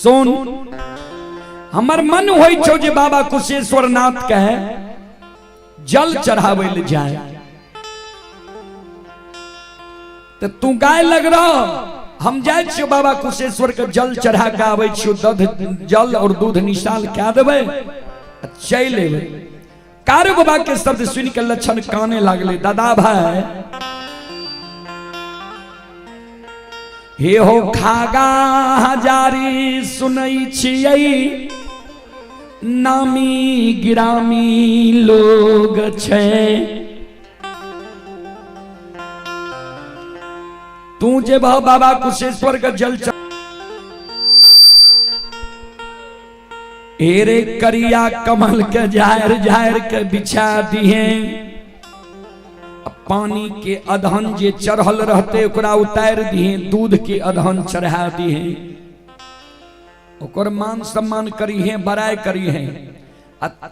सुन हमर मन होई छो जे बाबा कुशेश्वर नाथ कहे जल चढ़ावे ले जाए तो तू गाय लग रहा हम जाए छो बाबा कुशेश्वर के जल चढ़ा के आवे छो जल और दूध निशाल क्या देवे चल लेवे। कारू बाबा के शब्द सुन के लक्षण काने लागले दादा भाई हे हो खागा हजारी सुनई छियै नामी गिरामी लोग छे तू जे बाबा कुशेश्वर का जल एरे करिया कमल के जाहिर जाहिर के बिछा दिए पानी के अधन जे चढ़ल रहते ओकरा उतार दिए दूध के अधन चढ़ा दिए ओकर मान सम्मान करी है बड़ाई करी है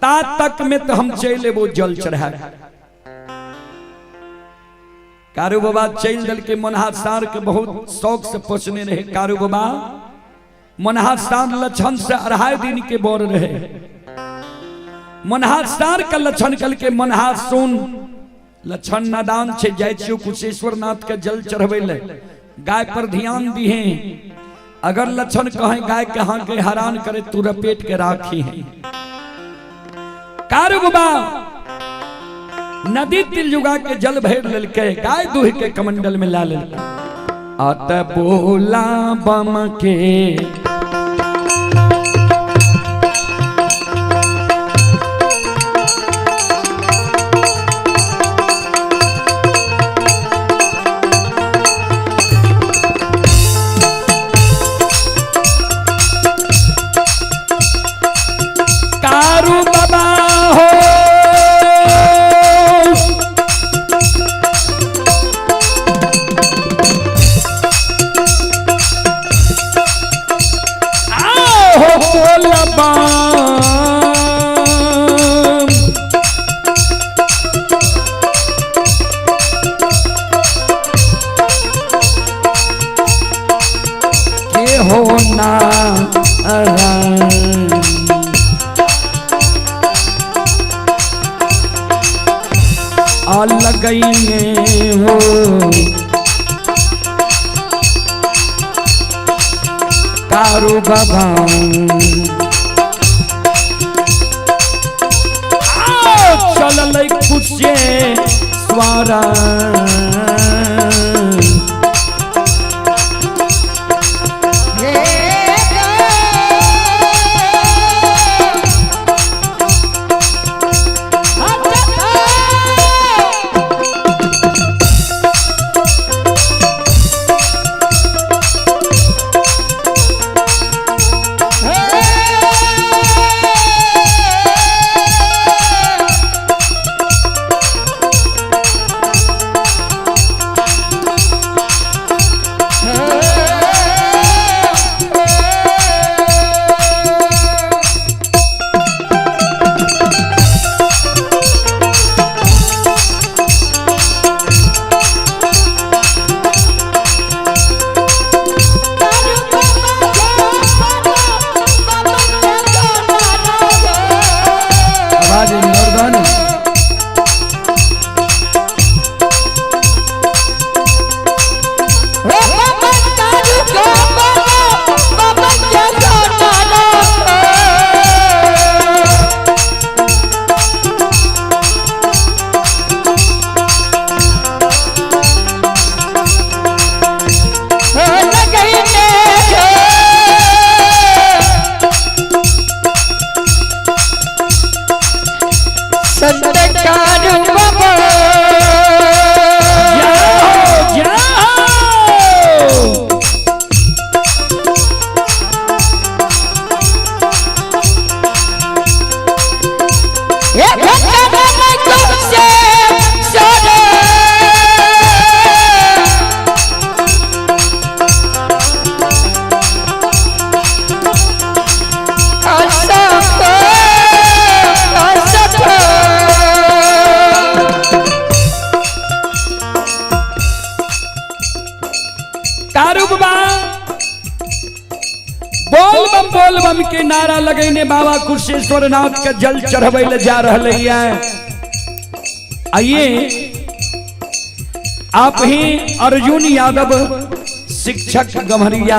ता तक में तो हम चल लेबो जल चढ़ा। कारू बाबा चल दल के मनहासार के बहुत शौक से पोसने रहे। कारू बाबा मनहासार लक्षण से 2.5 दिन के बोर रहे। मनहासार का लक्षण कल के मनहास सुन लक्षण नादान छे जाय छियो कुशेश्वर नाथ के जल चढ़वे ले गाय पर ध्यान दिए अगर लक्षण कहे गाय के हाँ के हैरान करे तू रपेट के राखी है। कारू बाबा नदी तिलजुगा के जल भर ललके गाय दूह के कमंडल में ला ललके आत बोला बम के लगइने हो कारू बाबा चल कुशे स्वारा बोल बम के नारा लगेने बाबा कुशेश्वर नाथ के जल चढ़वे ले जा रहे हैं। आइए आप ही अर्जुन यादव शिक्षक गम्हरिया,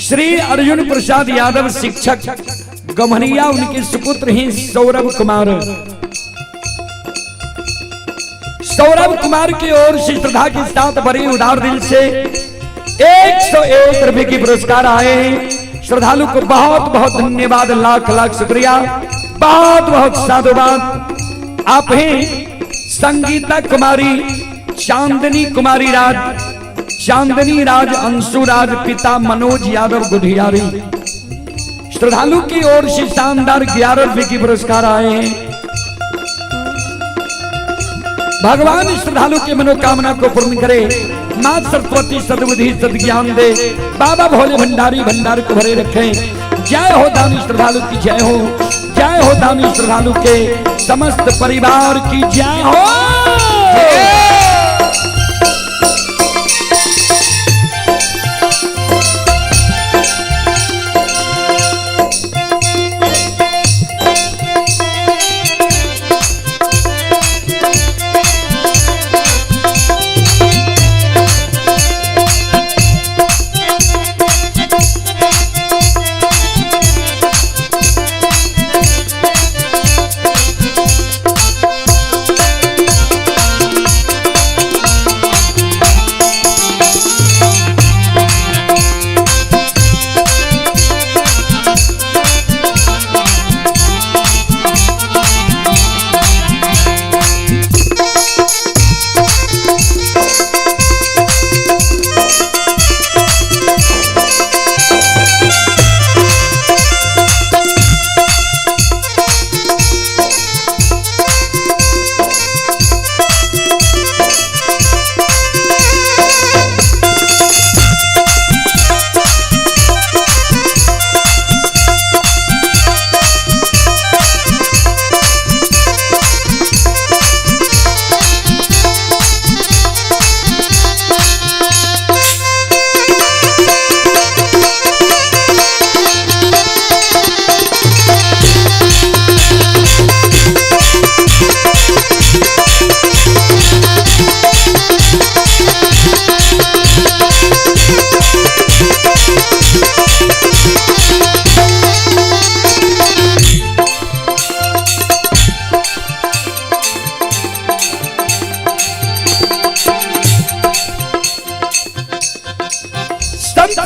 श्री अर्जुन प्रसाद यादव शिक्षक गम्हरिया, उनके सुपुत्र हैं सौरभ कुमार। सौरभ कुमार की ओर से श्रद्धा के साथ बड़े उदार दिल से 101 रुपए की पुरस्कार आए हैं। श्रद्धालु को बहुत बहुत धन्यवाद, लाख लाख शुक्रिया, बहुत बहुत साधुवाद। आप हैं संगीता कुमारी, चांदनी कुमारी राज, चांदनी राज, अंशु राज, पिता मनोज यादव गुधियारी। श्रद्धालु की ओर से शानदार 11 रुपए की पुरस्कार आए हैं। भगवान श्रद्धालु के मनोकामना को पूर्ण करे, मां सरस्वती सद्बुद्धि सद्ज्ञान दे, बाबा भोले भंडारी भंडार को भरे रखें। जय हो दानी श्रद्धालु की जय हो, जय हो दानी श्रद्धालु के समस्त परिवार की जय हो।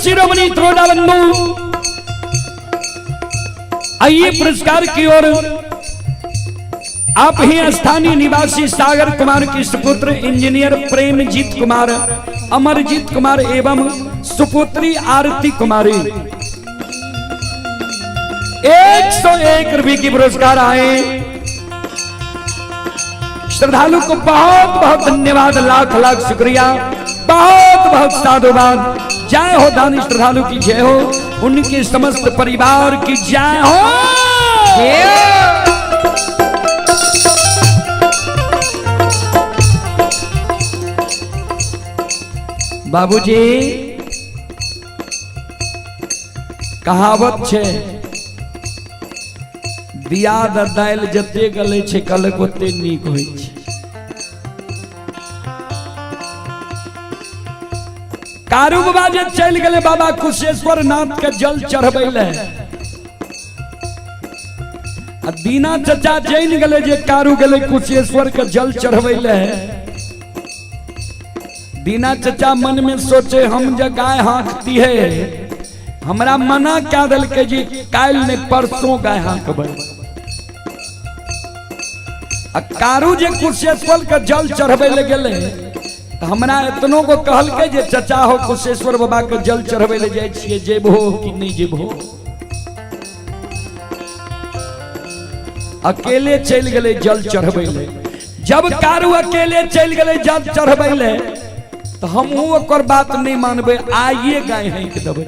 शिरोमणि त्रोडाबंधु आइए पुरस्कार की ओर। आप ही स्थानीय निवासी सागर कुमार की सुपुत्र इंजीनियर प्रेमजीत कुमार, अमरजीत कुमार एवं सुपुत्री आरती कुमारी 101 रुपए की पुरस्कार आए। श्रद्धालु को बहुत बहुत धन्यवाद, लाख लाख शुक्रिया, बहुत बहुत साधुवाद। जय हो दानी श्रद्धालु की जय हो, उनके समस्त परिवार की जय हो। बाबूजी कहावत छे, दिया दाल जते गले छे कलक ओते नीक होय छे। कारू बाबा जे चल गए बाबा कुशेश्वर नाथ के जल चढ़बे ले, दीना चचा जैन गले जे कारू गले कुशेश्वर के जल चढ़बे ले। दीना चचा मन में सोचे हम जे गाय हाँकती है, हमरा मना क्या दल के जी काल ने परसों गाय हाँकबे। कारू जे कुशेश्वर के जल चढ़बे ले गेले, हमरा इतनों को कहल के जे चचा हो कुशेश्वर बाबा के जल चढ़बे ले जाय छिए, जेबो कि नहीं जेबो। अकेले चल गए जल चढ़बे ले। जब कारू अकेले चल गए जल चढ़बे ले, तो हम ओकर बात नहीं मानबे, आइए गाय हाँक देबे।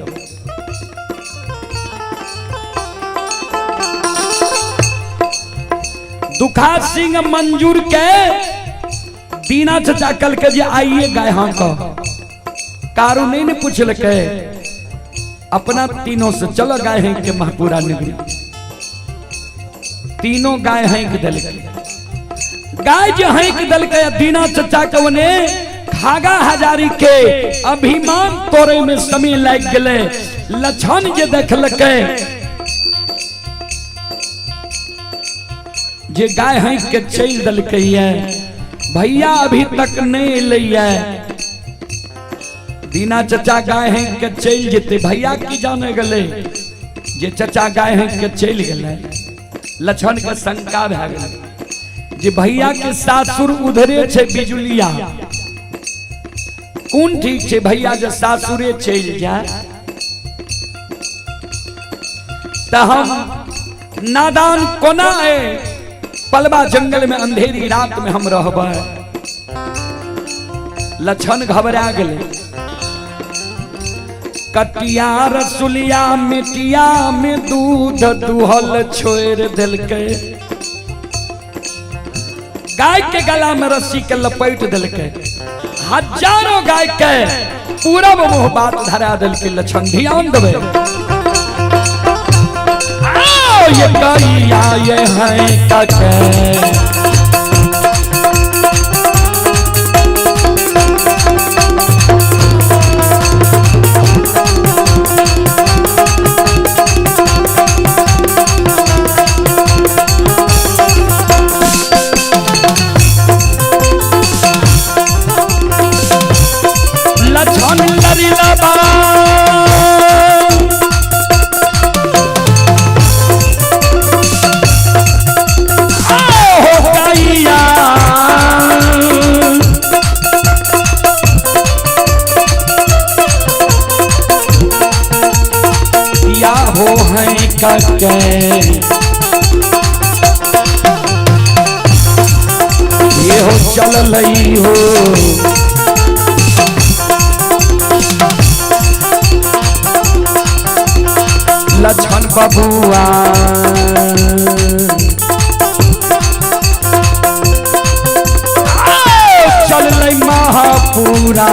दुखा सिंह मंजूर के दीना चचा कल के जे आइए गाय हाँ का। कारू नहीं ने पूछल के, अपना तीनों से चलो गाय हैं के महापुरा नगरी। तीनों गाय हैं के दल के गाय जो हैं के दल के दीना चचा कवने खागा हजारी के अभिमान तोरे में समय लग गए। लछन जे देखल के जे गाय हैं के चल दल के भैया अभी तक नहीं लिया। दीना चचा गाय हैं के चल जेते भैया की जाने गले जे चचा गाय हैं के चल गए। लछन के शंका भे गए जे भैया के सासुर उधरे छे बिजुलिया कौन ठीक छे भैया जो सासुरे चल जाए त हम नादान कोना है पलवा जंगल में अंधेरी रात में हम रहब। लछन घबरा गए कटिया रसुलिया मिटिया में दूध दुहल छोड़ दिल के गाय के गला में रस्सी के लपेट दिल के हजारों गाय के पूरा मुंह बात धरा दिल के। लछन ध्यान देवे ये गैया ये हैं कके ये हो चल लई हो लछन बबुआ चल लई महापुरा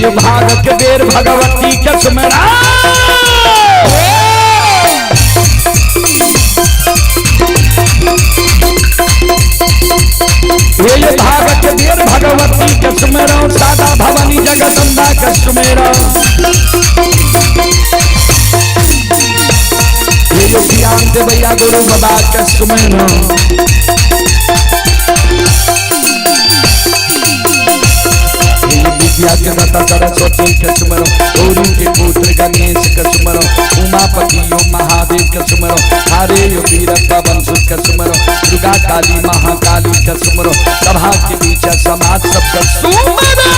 ये भाग के बेर भगवती के सुमेरा ये भाग के बेर भगवती के सुमेरा सादा भवानी जगदम्बा के सुमेरा ये ज्ञान दे भैया गुरु बाबा के सुमेरा विद्या के दाता सरस्वती के सुमरो गौरी के पुत्र गणेश के सुमरो उमापति ओम महादेव के सुमरो हरे वीर पवन सुत के सुमरो दुर्गा काली महाकाली के सुमरो सभा के बीच समाज सबका सुमरो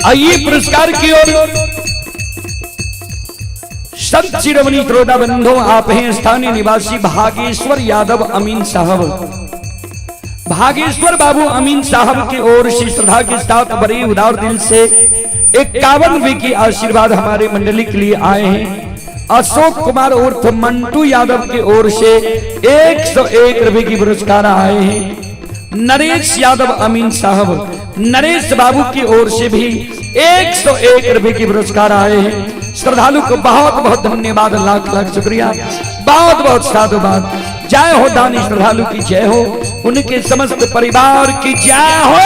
आइए पुरस्कार की ओर संत चिरवनी त्रोदा बंधु आप हैं स्थानीय निवासी भागेश्वर यादव अमीन साहब। भागेश्वर बाबू अमीन साहब की ओर से श्रद्धा के साथ बड़े उदार दिल से 51 रुपए की आशीर्वाद हमारे मंडली के लिए आए हैं। अशोक कुमार उर्फ मंटू यादव की ओर से 101 रुपए की पुरस्कार आए हैं। नरेश यादव अमीन साहब नरेश बाबू की ओर से भी 101 रुपए की पुरस्कार आए हैं। श्रद्धालु को बहुत बहुत धन्यवाद, लाख लाख शुक्रिया, बहुत बहुत साधुवाद। जय हो दानी श्रद्धालु की जय हो, उनके समस्त परिवार की जय हो।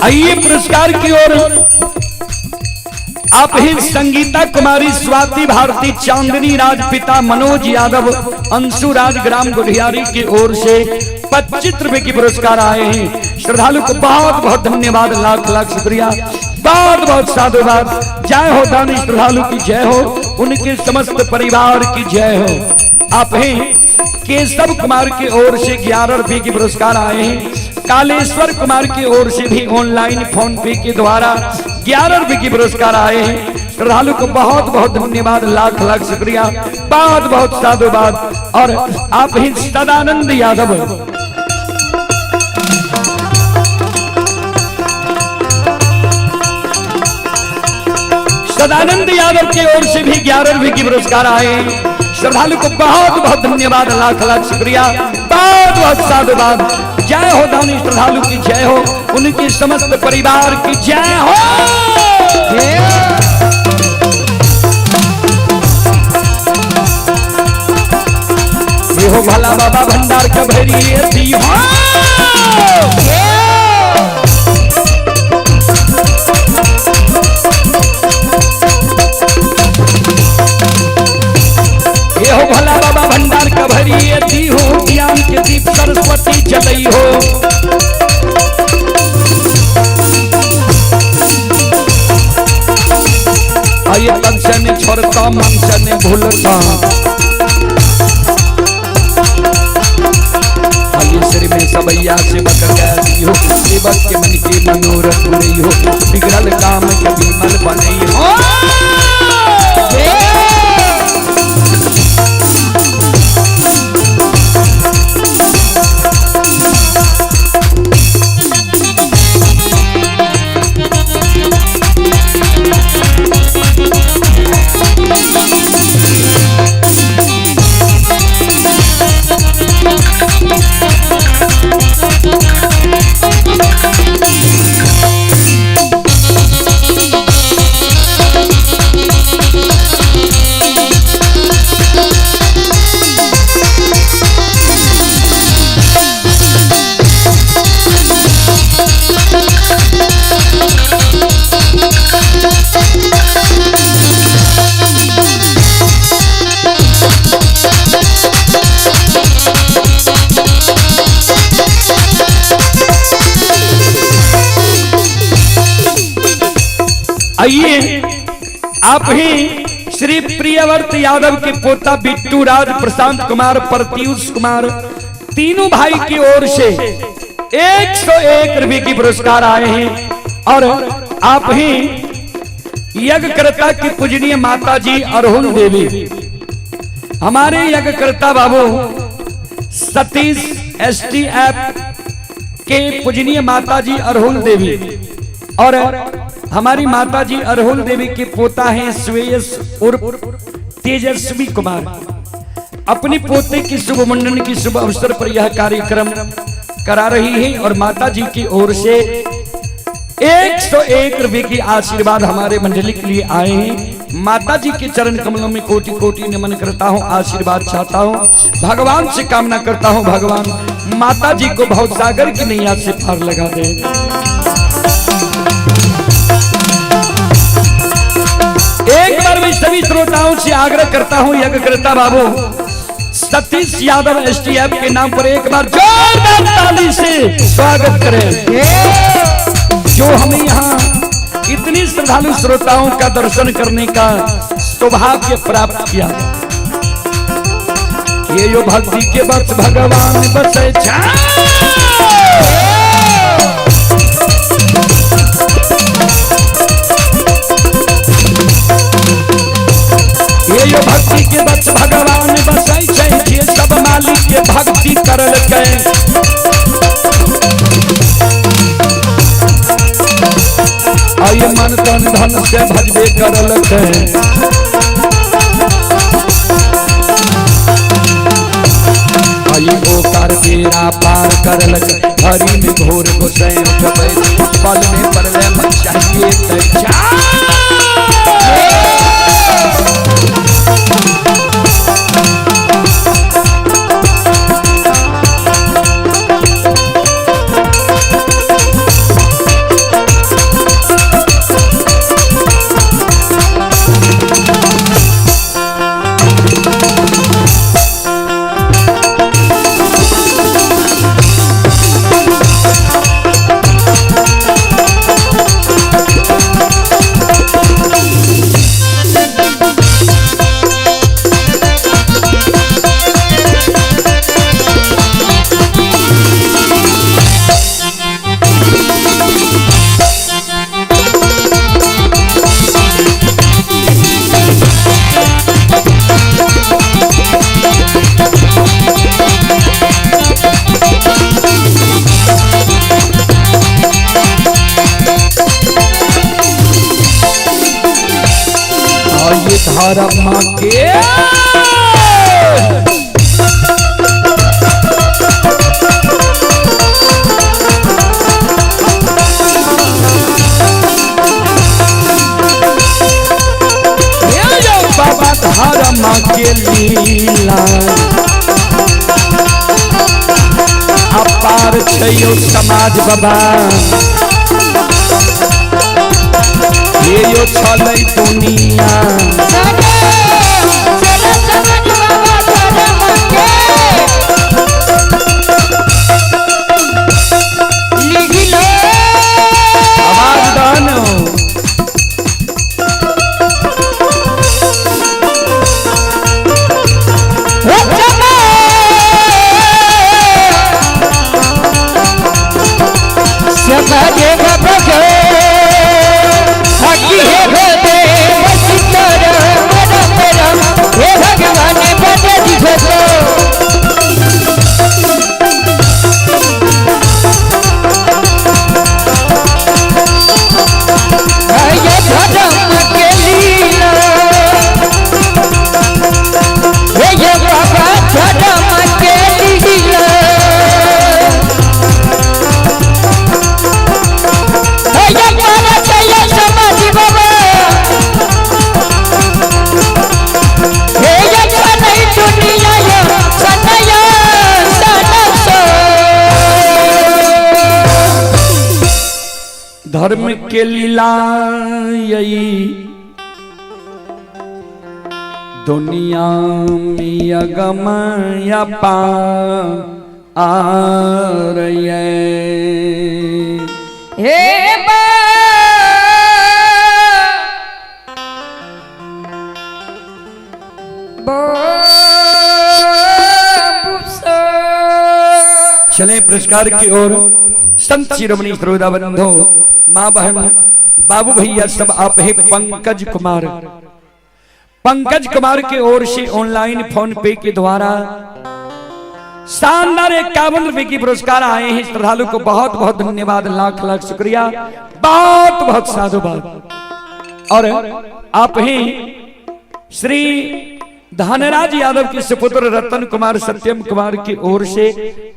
आइए पुरस्कार की ओर आप ही संगीता कुमारी, स्वाति भारती, चांदनी राज, पिता मनोज यादव, अंशु राज ग्राम गुढ़ियारी की ओर से 25 रुपए की पुरस्कार आए हैं। श्रद्धालु को बहुत बहुत धन्यवाद, लाख लाख शुक्रिया, बहुत बहुत साधुवाद। जय हो दानी श्रद्धालु की जय हो, उनके समस्त परिवार की जय हो। आप हैं केशव कुमार की ओर से 11 रुपए की पुरस्कार आए हैं। कालेश्वर कुमार की ओर से भी ऑनलाइन फोन पे के द्वारा 11 रुपए की पुरस्कार आए हैं। श्रद्धालु को बहुत बहुत धन्यवाद, लाख लाख शुक्रिया, बहुत बहुत साधुवाद। और आप ही सदानंद यादव की ओर से भी 11 रुपए की पुरस्कार आए हैं। श्रद्धालु को बहुत बहुत धन्यवाद, लाख लाख शुक्रिया, बहुत बहुत साधुवाद। जय हो दानी श्रद्धालु की जय हो, उनके समस्त परिवार की जय हो। ये हो भला बाबा भंडार का भैरी हो। ये हो भला बाबा भंडार का भरी हो, ज्ञान के दीप सरस्वती जलई हो। आइए तन से ने छोड़ता मन से ने भूलता आइए श्री में सबैया से बकरी हो सेवक के मन की मनोरथ नहीं हो बिगड़ल काम के विमल बने हो आइए आप ही श्री प्रियव्रत यादव के पोता बिट्टू राज, प्रशांत कुमार, प्रत्युष कुमार तीनों भाई की ओर से 101 रुपए की पुरस्कार आए हैं। और आप ही यज्ञकर्ता की पूजनीय माता जी अरहुल देवी, हमारे यज्ञकर्ता बाबू सतीश STF के पूजनीय माता जी अरहुल देवी और हमारी माता जी अरहुल देवी के पोता हैं श्रेयस उर्फ तेजस्वी कुमार। अपनी पोते की शुभ मुंडन की शुभ अवसर पर यह कार्यक्रम करा रही है और माता जी की ओर से 101 रुपए की आशीर्वाद हमारे मंडली के लिए आए हैं। माता जी के चरण कमलों में कोटि कोटि नमन करता हूँ, आशीर्वाद चाहता हूँ, भगवान से कामना करता हूँ भगवान माता जी को बहुत सागर की नैया से पार लगा दे। एक बार मैं सभी श्रोताओं से आग्रह करता हूं यज्ञकर्ता बाबू सतीश यादव STF के नाम पर एक बार जोरदार ताली से स्वागत करें, जो हमें यहाँ इतनी श्रद्धालु श्रोताओं का दर्शन करने का सौभाग्य प्राप्त किया। ये जो भक्ति के बस भगवान बसे ये भक्ति के बस भगवान बसाई छै, सब मालिक के भक्ति करल के आइए मन तन धन से भजबे करल के। आइए ओकार तेरा पार करल के, हरि में घोर घुसे उठबे पल में परले मन चाहिए तैचा। धर्म के बाबा धर्म के लीला अपार छयो समाज बाबा ये यो चलै दुनिया धर्म के लीला यही दुनिया में अगमय अपार हे चले पुरस्कार की ओर। संत शिरोमणि श्रोता बंधो, माँ बहन, बाबू भैया सब आप है। पंकज कुमार की ओर से ऑनलाइन फोन पे के द्वारा शानदार 51 रुपए की पुरस्कार आए हैं। श्रद्धालु को बहुत बहुत धन्यवाद, लाख लाख शुक्रिया, बहुत बहुत साधुवाद। और आप हैं श्री धनराज यादव के सुपुत्र रतन कुमार सत्यम कुमार की ओर से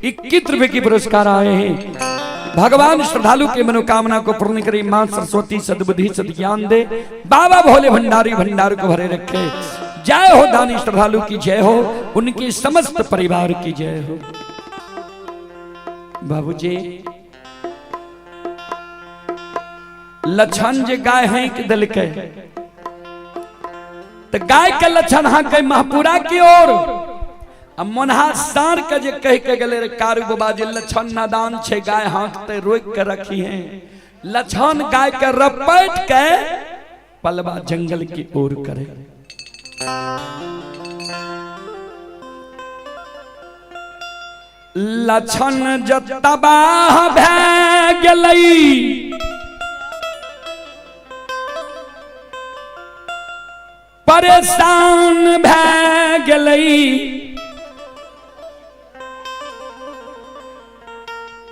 21 रुपए की पुरस्कार आए हैं। भगवान श्रद्धालु के मनोकामना को पूर्ण करे, मां सरस्वती सद्बुद्धि सद्ज्ञान दे, बाबा भोले भंडारी भंडार को भरे रखे। जय हो दानी श्रद्धालु की जय हो, उनके समस्त परिवार की जय हो। बाबूजी लक्षण जे गाय हैं कि दल के, तो गाय के लक्षण हाँ कई महापुरा की ओर। अब मोनहा सार के जे कह के गले रे कारू बाबा जे लक्षण नादान छे, गाय हांकते रोक के रखी हैं। लक्षण गाय के रपट के पलवा जंगल की ओर करे। लक्षण जतबाह भै गेलई, परेशान भै गेलई,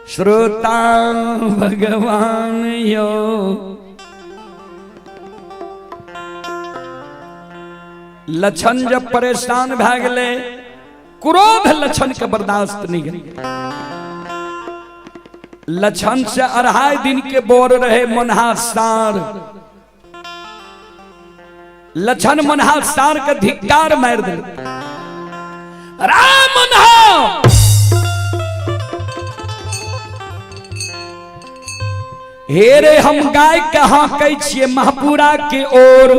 श्रोता भगवान यो लक्षण जब परेशान भै गेले, क्रोध लक्षण के बर्दाश्त नहीं गई। लक्षण से 2.5 दिन के बोर रहे मोनहा सार। लक्षण मोनहा सार के धिक्कार मार दे, राम मोनहा हे रे हम गाय के हाँकै छियै महापुरा के ओर,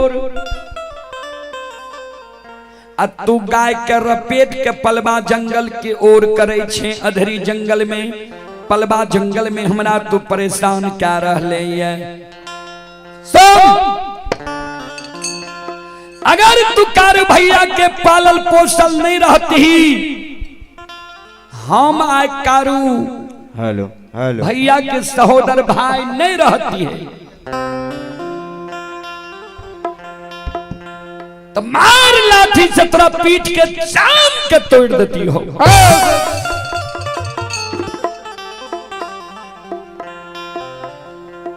आ तू गाय के रपेट के पलवा जंगल के ओर करे छे। अधरी जंगल में, पलवा जंगल में हमरा तू परेशान क्या रहले ये। अगर तू कारू भैया के पालल पोसल नहीं रहती, हम आए कारू हेलो भैया के सहोदर भाई नहीं रहती है, तो मार लाठी से तेरा पीठ के चाम के तोड़ देती हो।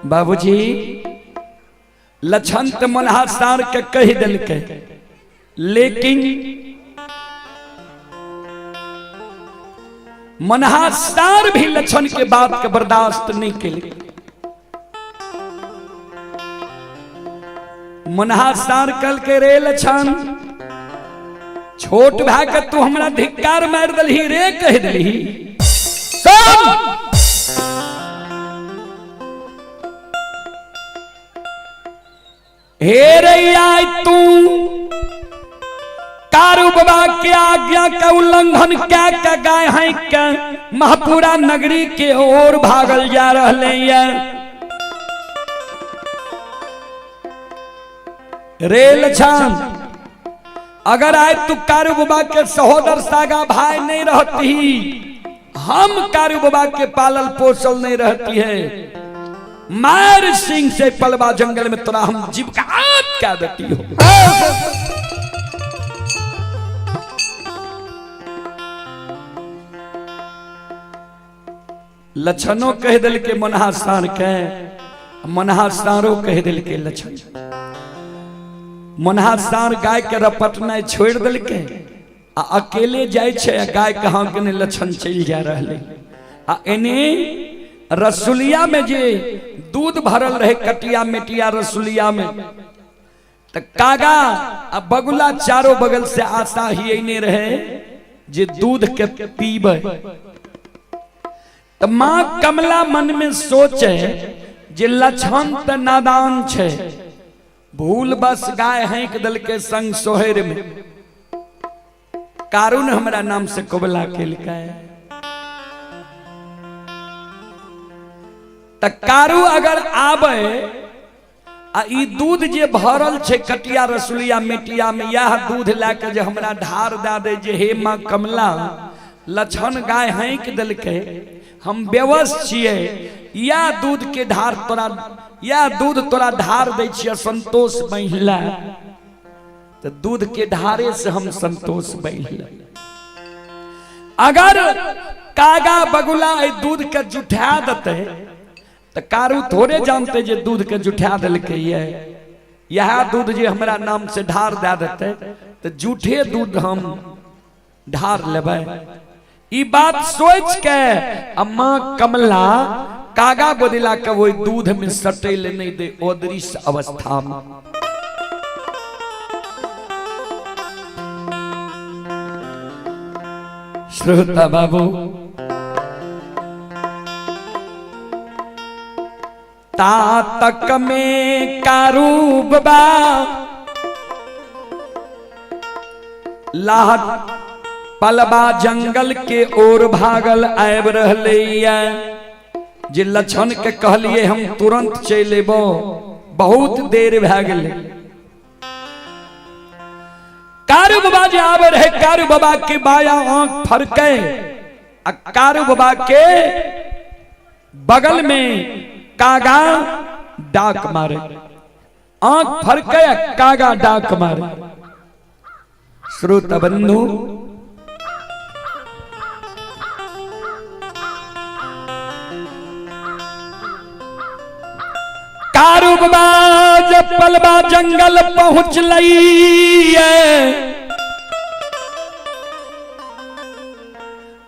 बाबूजी लक्षण तो मनहा सार के कह दिल के, लेकिन मनहा सार भी लक्षण के बात के बर्दाश्त नहीं के लिए। मनहा सार कल के रे लक्षण, छोट भाई के तू हमरा धिक्कार मार दलही रे कह दलही। हे रे आई तू कारू बाबा के आज्ञा का उल्लंघन क्या क्या गाय है क्या महापुरा नगरी के ओर भागल जा रहे हैं। रे लक्षण अगर आए तू कारू बाबा के सहोदर सागा भाई नहीं रहती, हम कारू बाबा के पालल पोसल नहीं रहती है, मार सिंह से पलवा जंगल में तोरा हम जीवकात क्या देती हो। लक्षणों कह दिल के मनहा सार के, मनहा सारो कह दिल के लक्षण। मनहा सार गाय के रपटना छोड़ दिल के, अकेले जाए छे गाय कहाँ के ने लक्षण चल जा रहे। एने रसुलिया में जे दूध भरल रहे कटिया मेटिया रसुलिया में, तो कागा आ बगुला चारों बगल से आशा ही नहीं रहे जे दूध के पीबे। तो मां कमला मन में सोचे जे लछन त नादान छे, भूल बस गाय हैंक दल के संग सोहर में, कारून हमरा नाम से कोबला केलकै। त कारू अगर आबे आ ई दूध जे भरल छे कटिया रसुलिया मेटिया में, यह दूध लाके जे हमरा ढार दे दे जे हे माँ कमला लछन गाय हैंक देलकै, हम बेवश छिए, या दूध के ढार तोरा, या दूध तोरा ढार दे छिए संतोष महिला, तो दूध के ढारे से हम संतोष महिला। अगर कागा बगुला दूध के जुठा देते तो कारू थोड़े जानते जे दूध के जुठा दिलकै, यह दूध जे हमरा नाम से ढार दे देते तो जूठे दूध हम ढार लेबै। ई बात सोच के अम्मा कमला कागा बदिला के वो दूध में सटैल नहीं दे अदृश्य अवस्था में। श्रोता बाबू, तातक में कारू बाबा लाहट पलबा जंगल के ओर भागल आब रहले, जे लछन के कहलिए हम तुरंत चल एबो, बहुत देर भए गेलै। कारू बाबा जे आबे रहे, कारू बाबा के बाया आंख फरके, कारू बाबा के बगल में कागा डाक मारे, आंख फरके कागा डाक मारे। श्रोता बंधु, कारू बाबा जब पलबा जंगल पहुंच लई,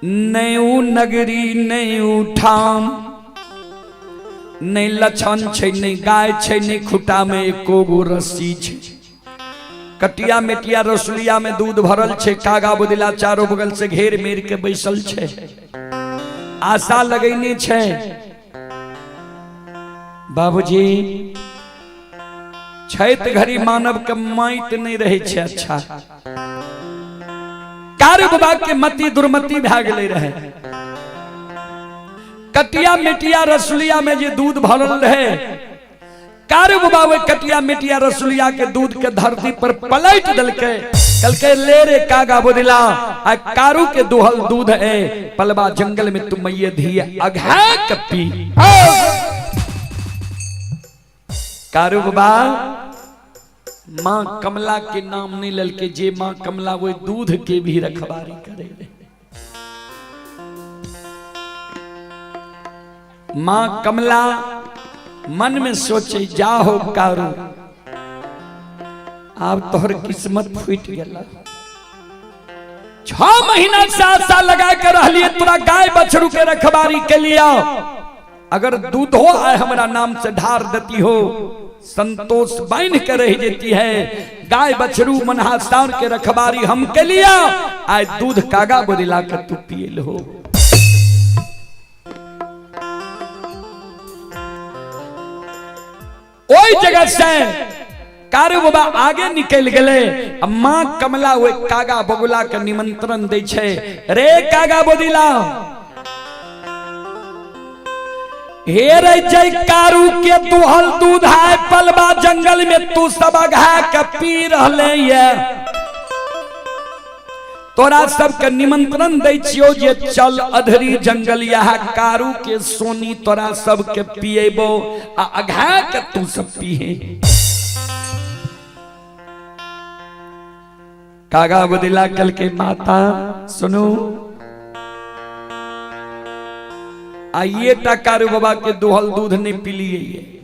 नयू नगरी नयू ठाम, नहीं लछन छे, नहीं गाय छे, नहीं खुटा में एको गो रस्सी छे, कटिया मेटिया रसुलिया में दूध भरल छे, कागा बुदिला चारों बगल से घेर मेर के बैसल छे, आशा लगैने छे बाबूजी छैत घड़ी मानव के माइत नहीं रहे छे। अच्छा, कारू बाबा के मति दुर्मति भए गेलै रहे, कटिया मेटिया रसुलिया में जे दूध भरल रहे, कारू बाबा वे कटिया मेटिया रसुलिया के दूध के धरती पर पलट दिलकै, कहलकै ले रे कागा बुदिला, आ कारू के दुहल दूध है पलबा जंगल में तुम ये धिया अघा कपी। कारू बाबा माँ कमला के नाम नहीं ललके, जे माँ कमला वो दूध के भी रखवारी करे। माँ कमला मन में सोचे, जाहो कारू अब तोहर किस्मत फूट गया, 6 महीना 7 साल लगा कर रह लिए तोरा गाय बछड़ू के रखवारी के लिया, अगर दूधो आए हमारा नाम से ढार देती हो, संतोष बांध के रह देती है, गाय बछड़ू मनहासार के रखवारी हम के लिया, आज दूध कागा बुदिला के तू पियल हो। ओई जगह से कारू बाबा आगे निकल गए, माँ कमला वो कागा बगुला के निमंत्रण दे छे, रे कागा बुदिला हे रे जय कारू के दुहल दूध है पलबा जंगल में, तू सब अघा के पी रहले ये, तोरा सबके निमंत्रण दै छियो जे चल अधरी जंगल, यह कारू के सोनी तोरा सबके पिएबो, आ अघा के तू सब पीहे। कागा बुदिला कल के माता सुनो, आइए कारू बाबा के दुहल दूध ने पी लिए।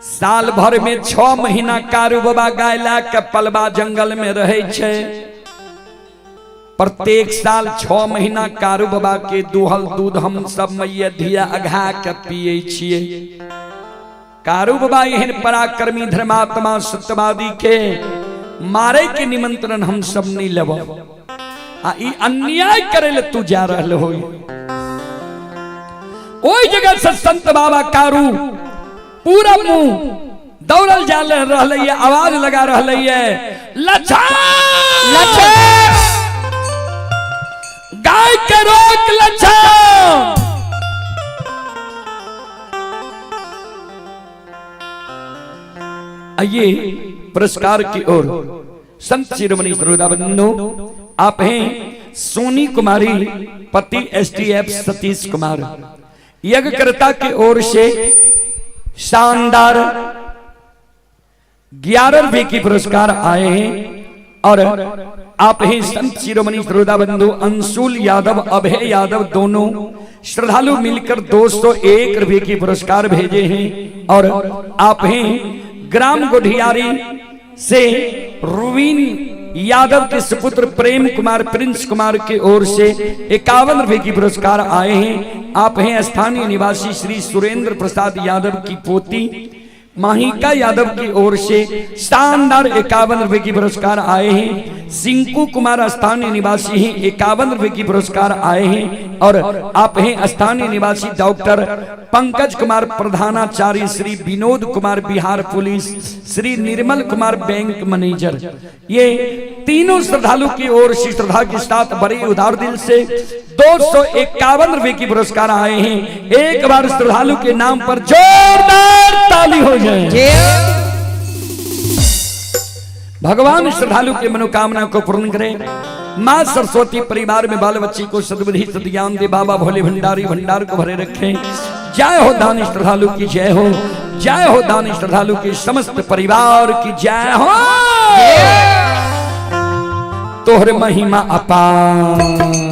साल भर में 6 महीना कारू बाबा गाय ला के पलबा जंगल में रहे छे, प्रत्येक साल 6 महीना कारू बाबा के दुहल दूध हम सब मैया धिया अघा के पिए छिए। कारू बाबा एहन पराक्रमी धर्मात्मा सत्यवादी के मारे के निमंत्रण हम सब नहीं लेबो, आ ई अन्याय करे ले तू जा रहल हो। ओई जगह से संत बाबा कारू पूरा मुंह दौड़ल जा रहले है, आवाज लगा रहले है, लछन लछन गाय के रोक लछन। आइए पुरस्कार की ओर संत शिरोमणि श्रोताबंधु, आप हैं सोनी कुमारी पति एसटीएफ सतीश कुमार, यज्ञकर्ता की ओर से शानदार 11 रुपए की पुरस्कार आए हैं। और आप हैं संत शिरोमणि श्रोताबंधु अंशुल यादव अभय यादव, दोनों श्रद्धालु मिलकर 201 रुपए की पुरस्कार भेजे हैं। और आप हैं ग्राम गोढ़ियारी से रुवीन यादव के सुपुत्र प्रेम कुमार प्रिंस कुमार की ओर से 51 रुपए की पुरस्कार आए हैं। आप हैं स्थानीय निवासी श्री सुरेंद्र प्रसाद यादव की पोती माहिका यादव की ओर से शानदार 51 रुपए की पुरस्कार आए हैं। सिंकू कुमार स्थानीय निवासी हैं, 51 रुपए की पुरस्कार आए हैं। और आप हैं स्थानीय निवासी डॉक्टर पंकज कुमार प्रधानाचार्य, Shri Vinod Kumar Bihar police, Shri Nirmal Kumar bank manager, ये तीनों श्रद्धालु की ओर से श्रद्धा के साथ बड़े उदार दिल से 251 रुपए की पुरस्कार आए हैं। एक बार श्रद्धालु के नाम पर जोरदार ताली हो जाए। भगवान श्रद्धालु के मनोकामना को पूर्ण करें। मां सरस्वती परिवार में बाल बच्ची को सद्बुद्धि सद्ज्ञान दे। बाबा भोले भंडारी भंडार को भरे रखें। जय हो दानी श्रद्धालु की जय हो, जय हो दानी श्रद्धालु के समस्त परिवार की जय हो। तोहर महिमा अपार,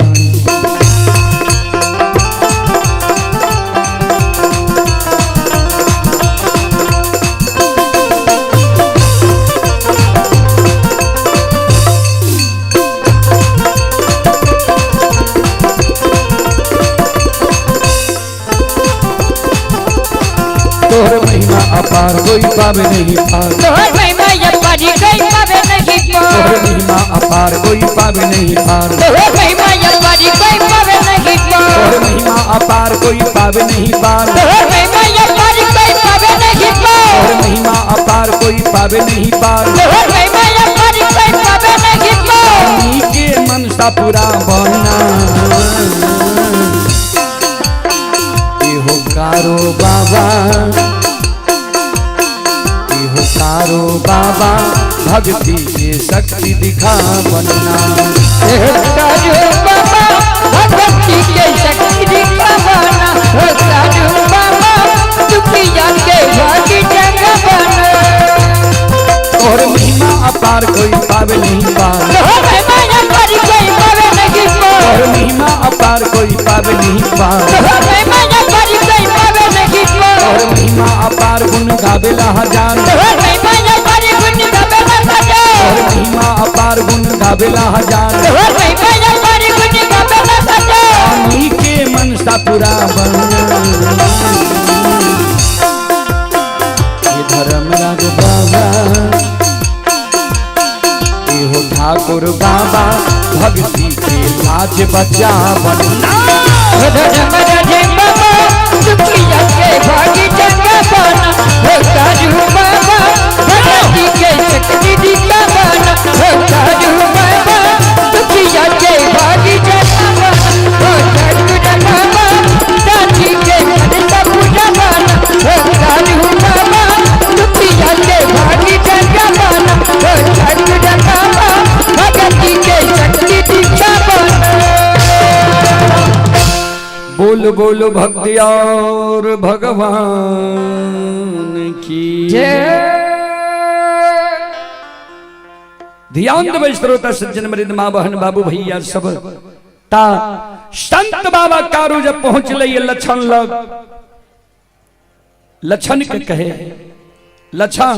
तोहर महिमा अपार कोई पावे नहीं पार, तोहर महिमा अपार कोई पावे नहीं पार, तोहर महिमा अपार कोई पावे नहीं पार, तोहर महिमा अपार कोई पावे नहीं पार, तोहर महिमा अपार कोई पावे नहीं पार, तोहर महिमा अपार कोई पावे नहीं पार, तोहर महिमा अपार कोई पावे नहीं पार, तोहर महिमा अपार कोई पावे नहीं पार। के मनसा पूरा बनना कारो बाबा, कारो बाबा भक्ति के शक्ति दिखा बनना। कारो बाबा भक्ति के शक्ति दिखा बनना, कारो बाबा दुखिया के भागी जगह बना। और महिमा अपार कोई पावे नहीं पार, और महिमा अपार कोई पावे नहीं पार, और महिमा अपार कोई पावे नहीं पार, और महिमा अपार कोई पावे नहीं पार, और महिमा अपार गुण गावेला हजार, और महिमा अपार गुण गावेला हजार, और महिमा अपार गुण गावेला हजार, और महिमा अपार गुण गावेला हजार। स्वामी के मनसा पूरा बनना। ये धर्मराज बाबा, ये हो ठाकुर बाबा भक्ति के लाज बचा बनना। धर्मराज बाबा दुखिया के भागी जगह बना, काजू बाबा भक्ति के शक्ति दिखा बना, काजू बाबा दुखिया के भागी जगह बना, काजू बाबा दानी के मनसा पूजा बना, काजू बाबा दुखिया के भागी जगह बना, काजू बाबा भक्ति के शक्ति दिखा बना। बोल बोल भक्ति और भगवान की ध्यान देव श्रोता सज्जन मृद माँ बहन बाबू भैया सब ता संत बाबा कारू जब पहुंच ले लक्षण लग लक्षण के कहे लक्षण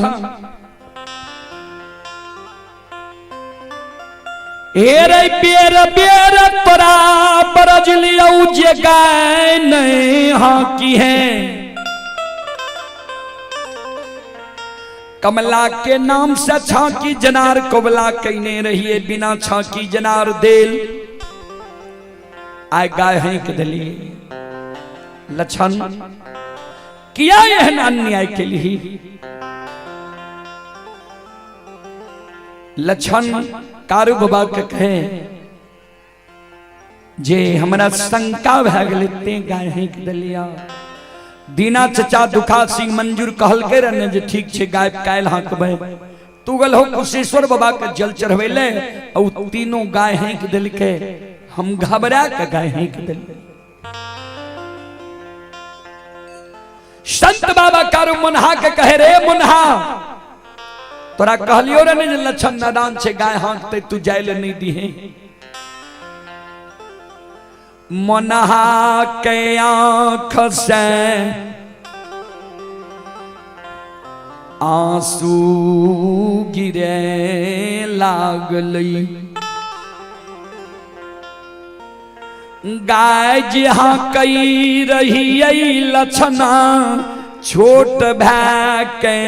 एरे बेर बेर तोरा बरज लियौ जे गाय नहीं हाँ की है कमला के नाम से छाकी जनार कोबला कहने रहिए बिना छाकी जनार देल आय गाय है के दली लक्षण किया यह अन्याय के लिए। लक्षण कारू बाबा के कहे जे हमरा शंका भए गेलै ते गाय हेक देलिया। दीना चचा दुखा सिंह मंजूर कहल के रहने जे ठीक छे गाय कायल हाकबे। तू गल हो कुशेश्वर बाबा के जल चढ़वेले और तीनों गाय हेक देलके। हम घबरा के गाय हेक देले। संत बाबा कारू मुन्हा के कहे रे मुन्हा तोरा कहलियो रे ने लक्षण नादान छे गाय हाकते तू जाइले नहीं दिहे। मुन्हा के आंख से आंसू गिरे लागलई। गाय जहाँ कई रही लक्षणा छोट भै के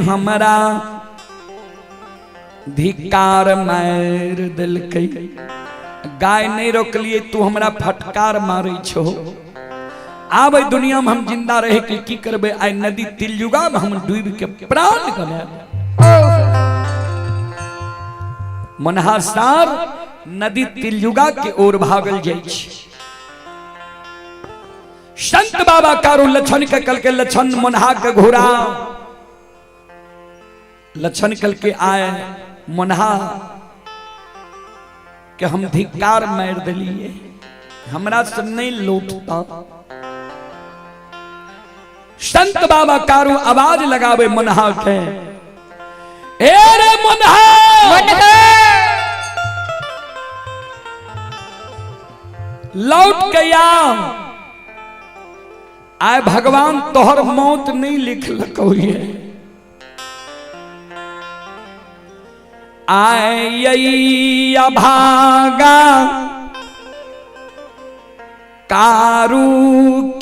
हमरा धिकार मार दिलकै। गाय नहीं रोकलिए तू हमरा फटकार मारे छो। आब दुनिया में हम जिंदा रहे के की करबे। आई नदी तिलयुगा में हम डूब के प्राण गवा। मनहासार नदी तिलयुगा के ओर भागल जाइ छै। संत बाबा कारू लक्षण के कल के लक्षण मुन्हा के घोड़ा। लक्षण कल के आए मुन्हा के हम धिकार मार दिलिए हमरा से नहीं लौटता। संत बाबा कारू आवाज लगावे मुन्हा के ए रे मुन्हा लौट के आए भगवान तोहर मौत नहीं लिखलक आए अभागा कारू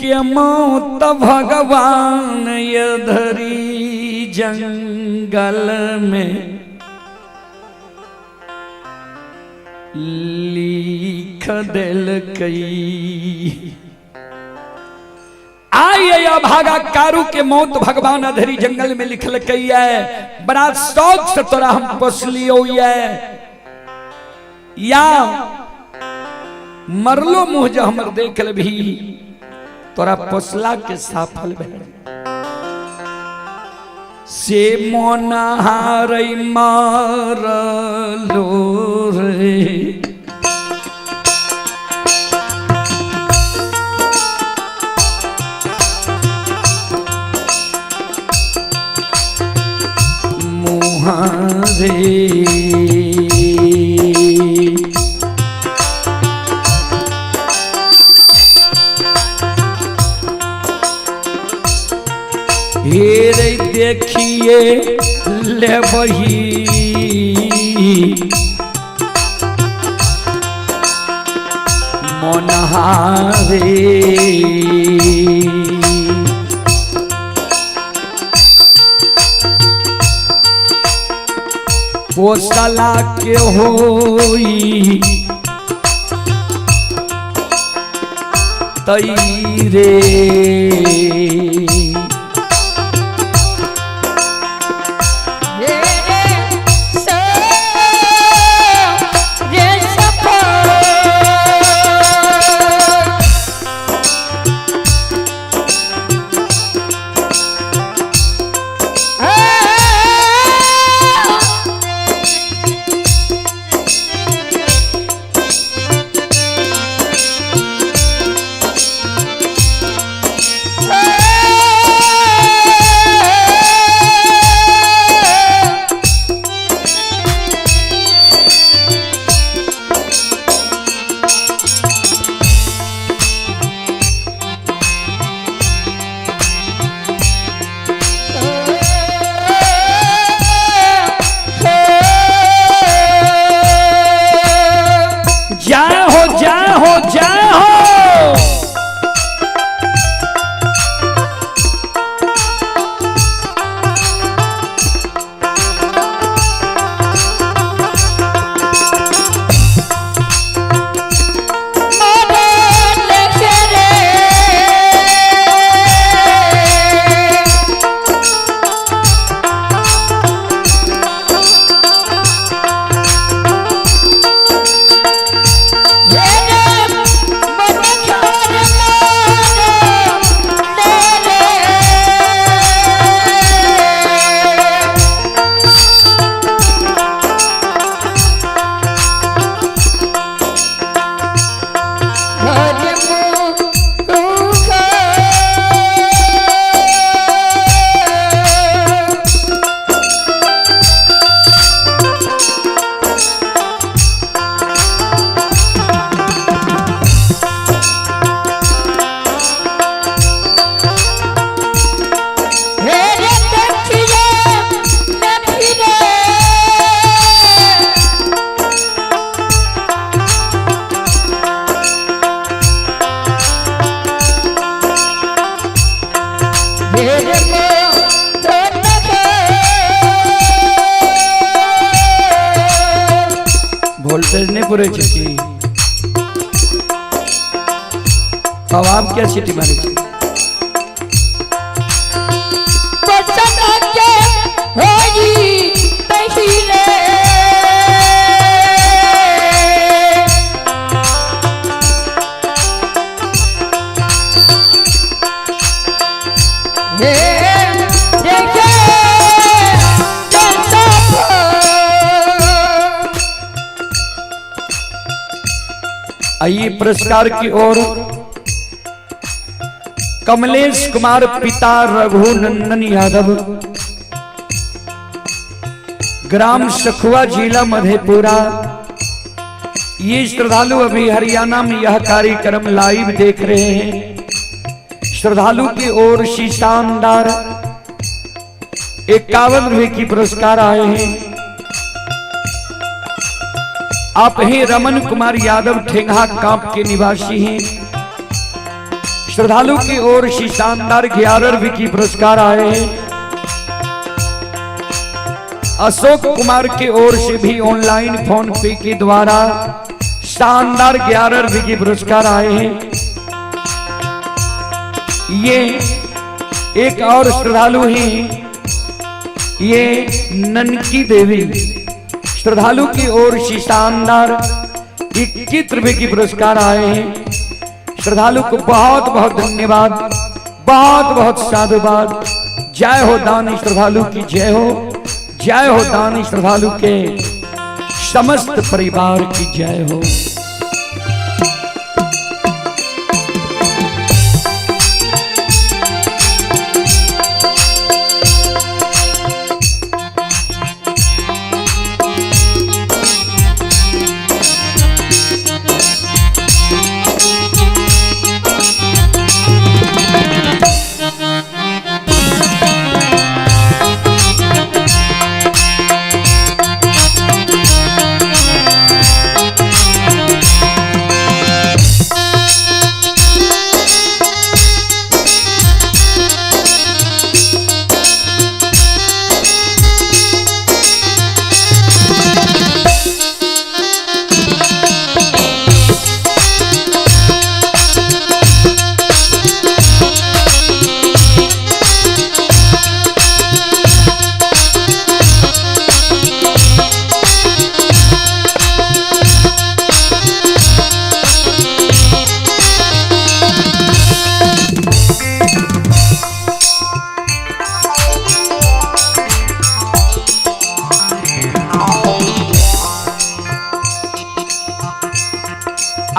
के मौत भगवान यधरी जंगल में लिख दिल कई। आइए अभागा कारू के मौत भगवान अधरी जंगल में लिखल कई है। बड़ा शौक से तोरा हम पोसलियो या मरलो मुँह जो हमर देख भी तोरा पोसला के सफल भेल। से मोनहार मारलो रे मुहारे हेरे देखिए ले बही मोनहारे पोसला के होई तई रे करे छी अब आप क्या सिटी मारे छी बचन के होई पहिले आइए पुरस्कार की ओर कमलेश कुमार पिता रघुनंदन यादव ग्राम सखुआ जिला मधेपुरा। ये श्रद्धालु अभी हरियाणा में यह कार्यक्रम लाइव देख रहे हैं। श्रद्धालु की ओर से शानदार 51 रुपए की पुरस्कार आए हैं। आप ही रमन कुमार यादव ठेंगा कांप के निवासी हैं। श्रद्धालु की ओर से शानदार 11 रुपए की पुरस्कार आए हैं। अशोक कुमार की ओर से भी ऑनलाइन फोन पे के द्वारा शानदार 11 रुपए की पुरस्कार आए हैं। ये एक और श्रद्धालु हैं, ये ननकी देवी। श्रद्धालु की ओर से शानदार 21 रुपए की पुरस्कार आए हैं। श्रद्धालु को बहुत बहुत धन्यवाद, बहुत बहुत साधुवाद। जय हो दानी श्रद्धालु की जय हो, जय हो दानी श्रद्धालु के समस्त परिवार की जय हो।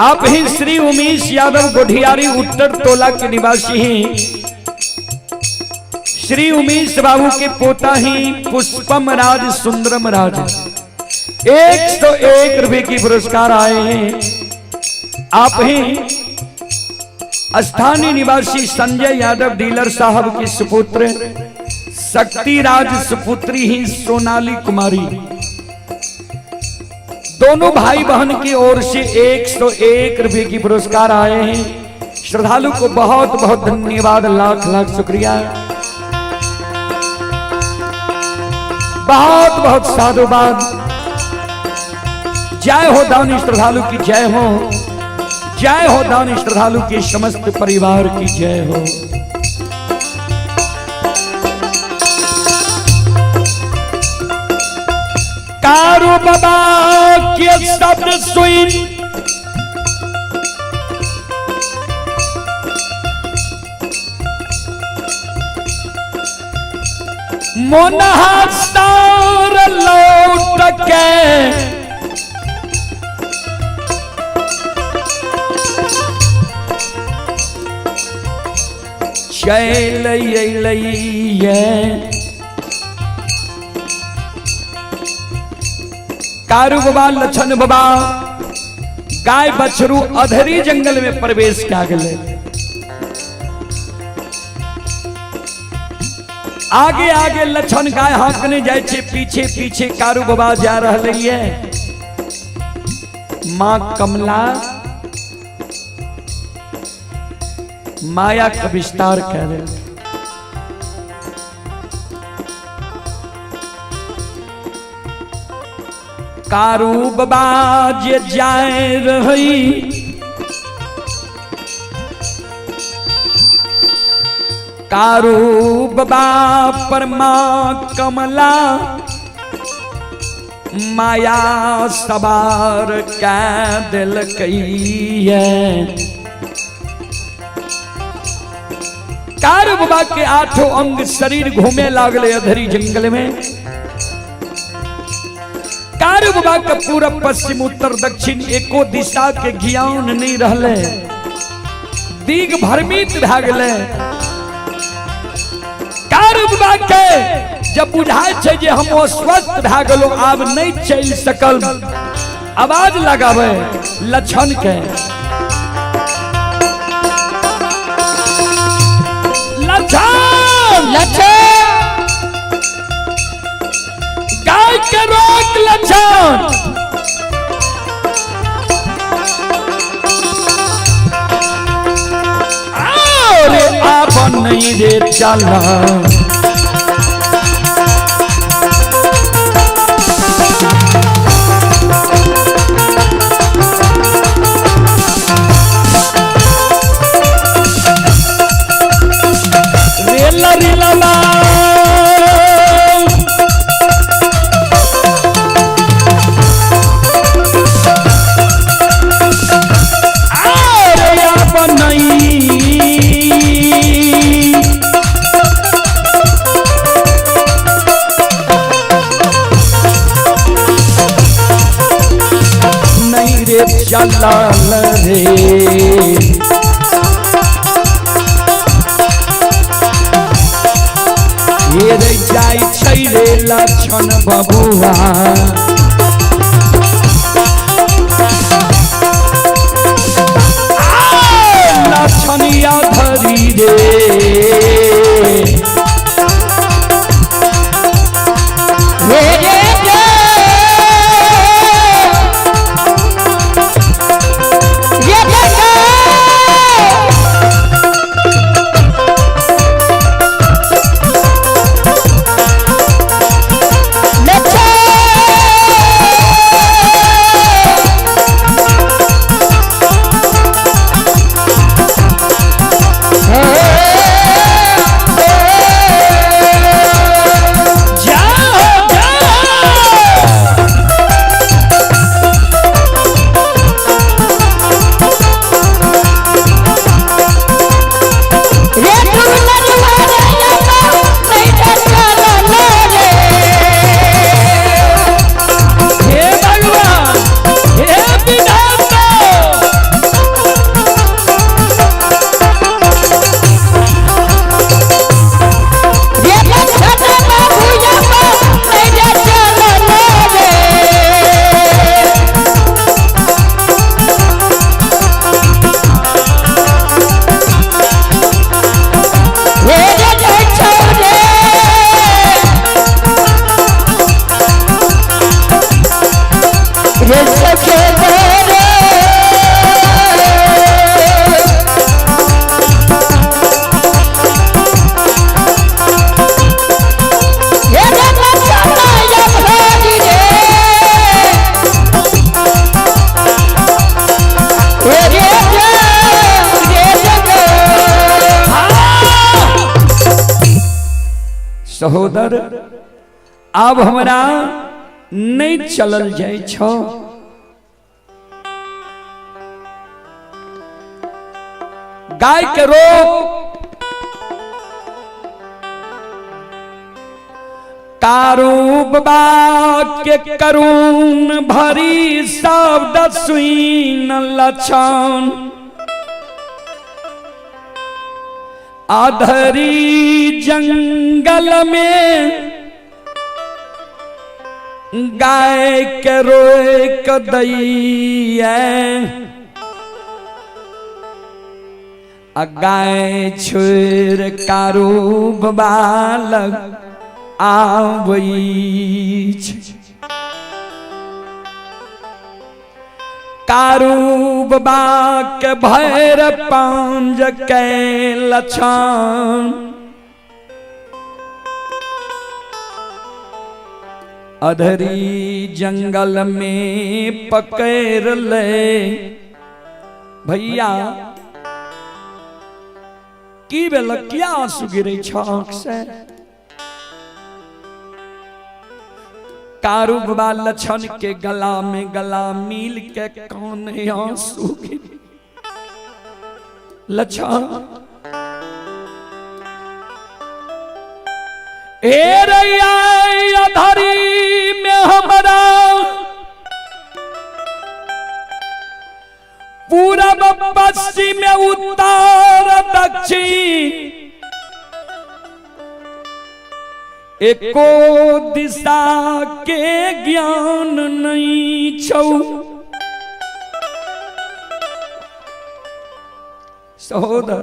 आप ही श्री उमेश यादव गोढ़ियारी उत्तर टोला के निवासी हैं। श्री उमेश बाबू के पोता ही पुष्पम राज सुंदरम राज 101 रुपए की पुरस्कार आए हैं। आप ही स्थानीय निवासी संजय यादव डीलर साहब की सुपुत्र शक्ति राज सुपुत्री ही सोनाली कुमारी। दोनों भाई बहन की ओर से 101 रुपए की पुरस्कार आए हैं। श्रद्धालु को बहुत बहुत धन्यवाद, लाख लाख शुक्रिया, बहुत बहुत साधुवाद। जय हो दानी श्रद्धालु की जय हो, जय हो दानी श्रद्धालु के समस्त परिवार की जय हो। कारू बाबा के शब्द सुन मोनहार लौट के चल कारू बाबा लछन बाबा गाय बछरू अधरी जंगल में प्रवेश क्या गए। आगे आगे लछन गाय हाँकने जाए छे, पीछे पीछे कारू बाबा जा रही है। मां कमला माया का विस्तार कह रहे। कारू बाबा जे जाए रही कारू बाबा परमा कमला माया सवार कै दिलकैया कारू बाबा के आठों अंग शरीर घूमे लागले अधरी जंगल में। कारू बाबा के पूरब पश्चिम उत्तर दक्षिण एको दिशा के ज्ञान नहीं रहले, दिग भ्रमित भ गए। कारू बाबा के जब बुझाय छे जे हम अस्वस्थ भ गेलो आब नहीं चल सकल, आवाज लगावे लक्षण के लक्षण गाय के रोक लक्षण। अरे आप नहीं रे चला रेला रेला चला रे ये रे जाई छै रे लक्षण बबुआ लक्षणिया धरी रे सहोदर अब हमरा नहीं चलल जाय छो। गाय के रोग कारू बाबा के करुण भरी शब्द सुन लक्षण अधरी जंगल में गाय के रोए कदैया गाय छोड़ कारू बाबा लग आबै कारू बाबा के भैर पांज के लक्षण अधरी जंगल में पकड़ ले भैया की बेल क्या आंसू गिरे आंख से कारू बाबा लछन के गला में गला मिल के कौन आंसू गिरे लछन ए रैया अधरी में हमारा पूरब पश्चिम उत्तर दक्षिण एको दिशा के ज्ञान नहीं छौ सहोदर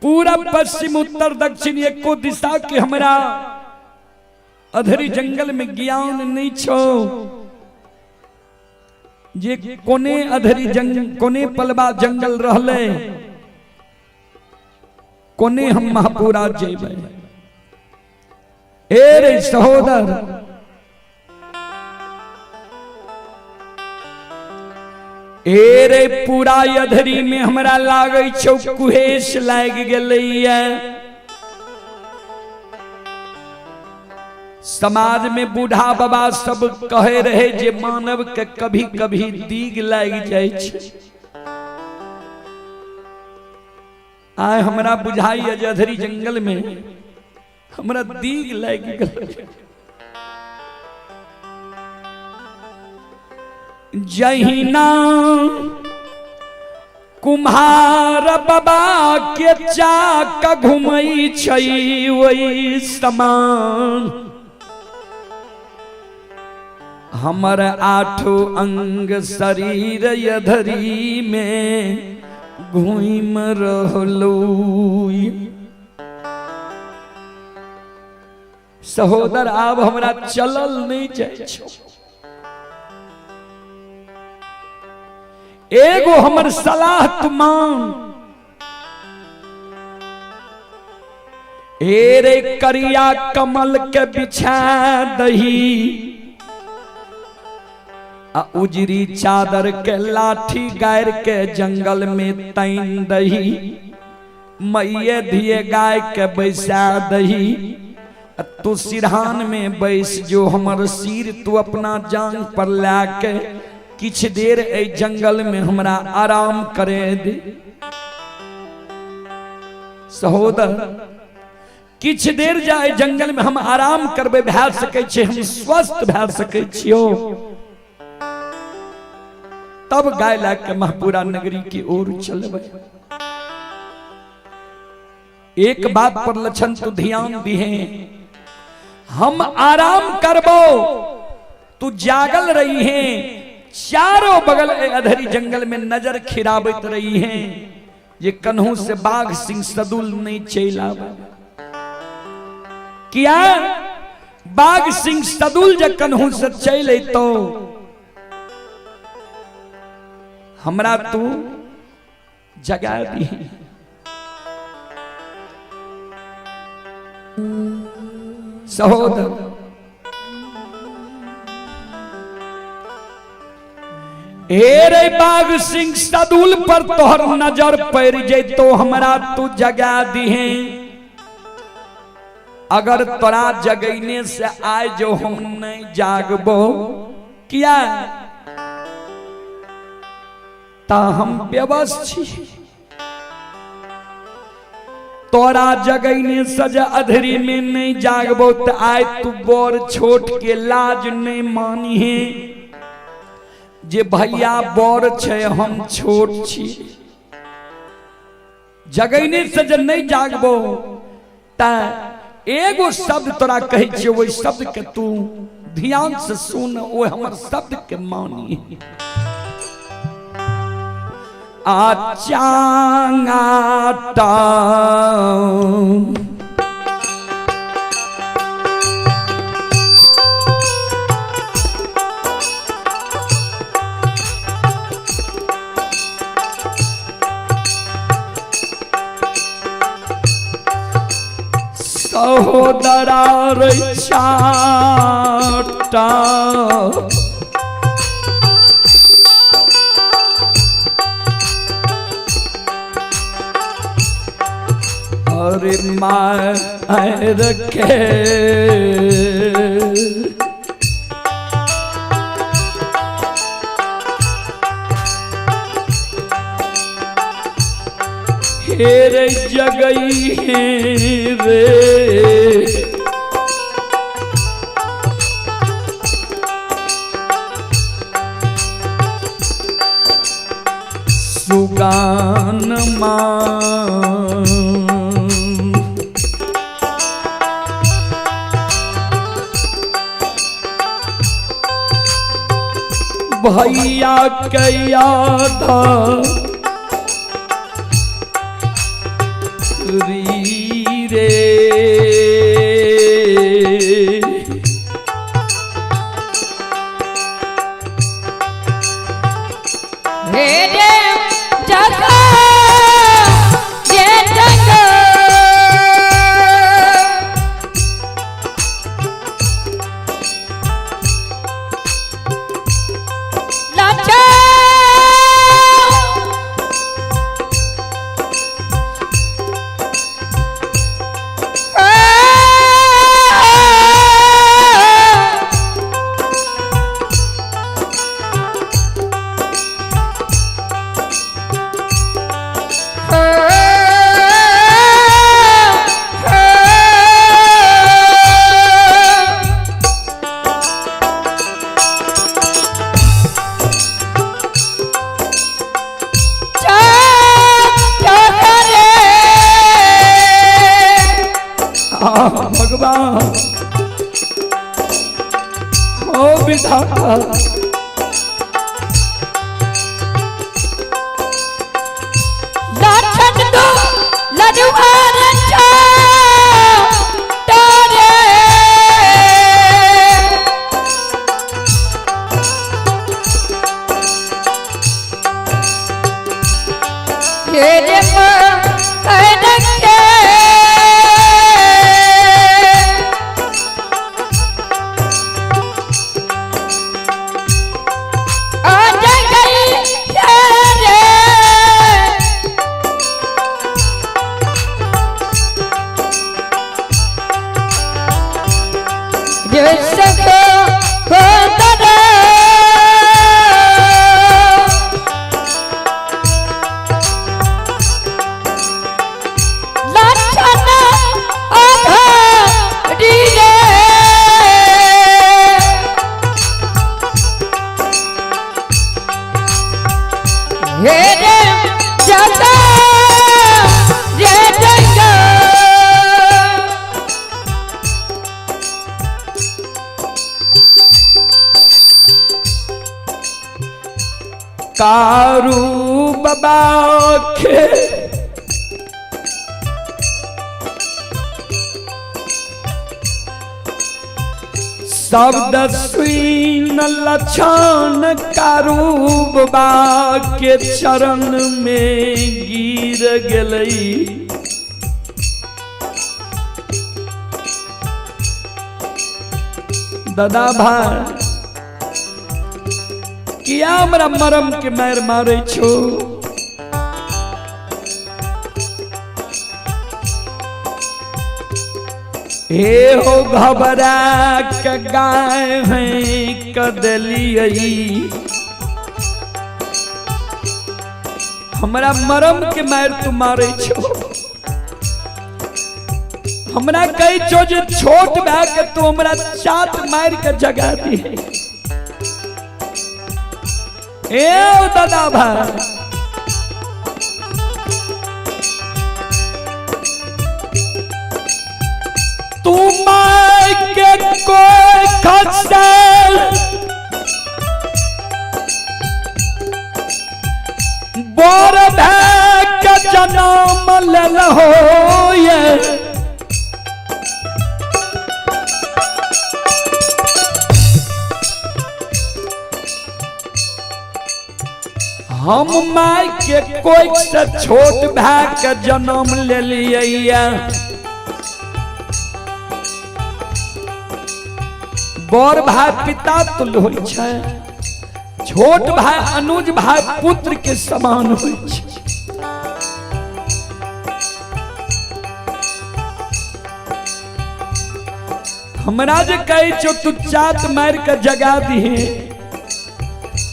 पूरा पश्चिम उत्तर दक्षिण एको दिशा के हमरा अधरी जंगल में ज्ञान नहीं छो जे कोने अधरी कोने पलबा जंगल रहले कोने हम महापुरा जेबे ए रे सहोदर ए रे पूरा अधरी में हमरा लागे छौ कुहेस लाग गेलैया समाज में बूढ़ा बाबा सब कहे रहे जे मानव के कभी कभी दीग लाग जाए छे आय हमरा बुझाई है अधरी जंगल में हमरा दीग लाग गेल जहिना कुम्हार बाबा के चाक घुमई छई वही समान हमर आठो अंग शरीर अधरी में घूम रहलो सहोदर आब हमरा चलल नहीं जाय छो एगो हमर सलाह तुमान ए रे करिया कमल के बिछा दही आ उजरी चादर के लाठी गायर के जंगल में तैन दही मैये धिये गाय के बैसा दही तू सिरहान में बैस जो हमर सिर तू अपना जांग पर लाके किछ देर ए जंगल में हमरा आराम करे दे सहोदर किछ देर जाए जंगल में हम आराम करबे भै सकै छी हम स्वस्थ भै सकै छियो तब गाय ला के महपुरा नगरी की ओर चलबे एक बात पर लक्षण तू ध्यान दिहे हम आराम करबो तू जागल रही है चारों बगल अधरी जंगल में नजर खिराबत रही है ये कन्हू से बाघ सिंह सदुल नहीं चला क्या बाघ सिंह सदुल जब कन्हू से चले तो हमरा तू जगा दी सहोदर ए रे बाघ सिंह सदुल पर तोहर नजर पड़ जाए तो हमरा तू जगा दिहे अगर तोरा जगैने से आए जो हम नहीं जागबो किया ता हम बेबस छी तोरा जगैने सज अधरी में नहीं जागबो तो आए तू बोर छोट के लाज नहीं मानी है जे भैया बोर छे हम छोट छी जगैने से जे नहीं जागबो ता एगो शब्द तोरा कहे छे वही शब्द के तू ध्यान से सुन वो हमर शब्द के मानी आचांगाता सहोदरा रे चाटा अरे मार के हेरे जगई रे सुगान भैया के याद रे मेरे जगह ये जगह लाचा भगवान हो विधाता लाछन दो लजुआर तारे तेरे कारू बाबा के शब्द सुन लक्षण कारू बाबा के चरण में गिर गई। दादा भाई किया हमरा मरम के मार मारे छो। हे हो घबरा के गाय हैं कदलियई हमरा मरम के मार तू मारे छो। हमरा कई छो जे छोट बा के तू हमरा चाट मार के जगा दी। ए दादा भाई तू माय के कोई खसल बोर भै के जन्म लेल हो ये हम माय के कोई से छोट भै के जन्म ले लिया। बड़ भाई पिता तुल्य होइ छै, छोट भाई अनुज भाई पुत्र के समान होइ छै। हमरा जे कहे छो तू चाट मार के जगा दिहे,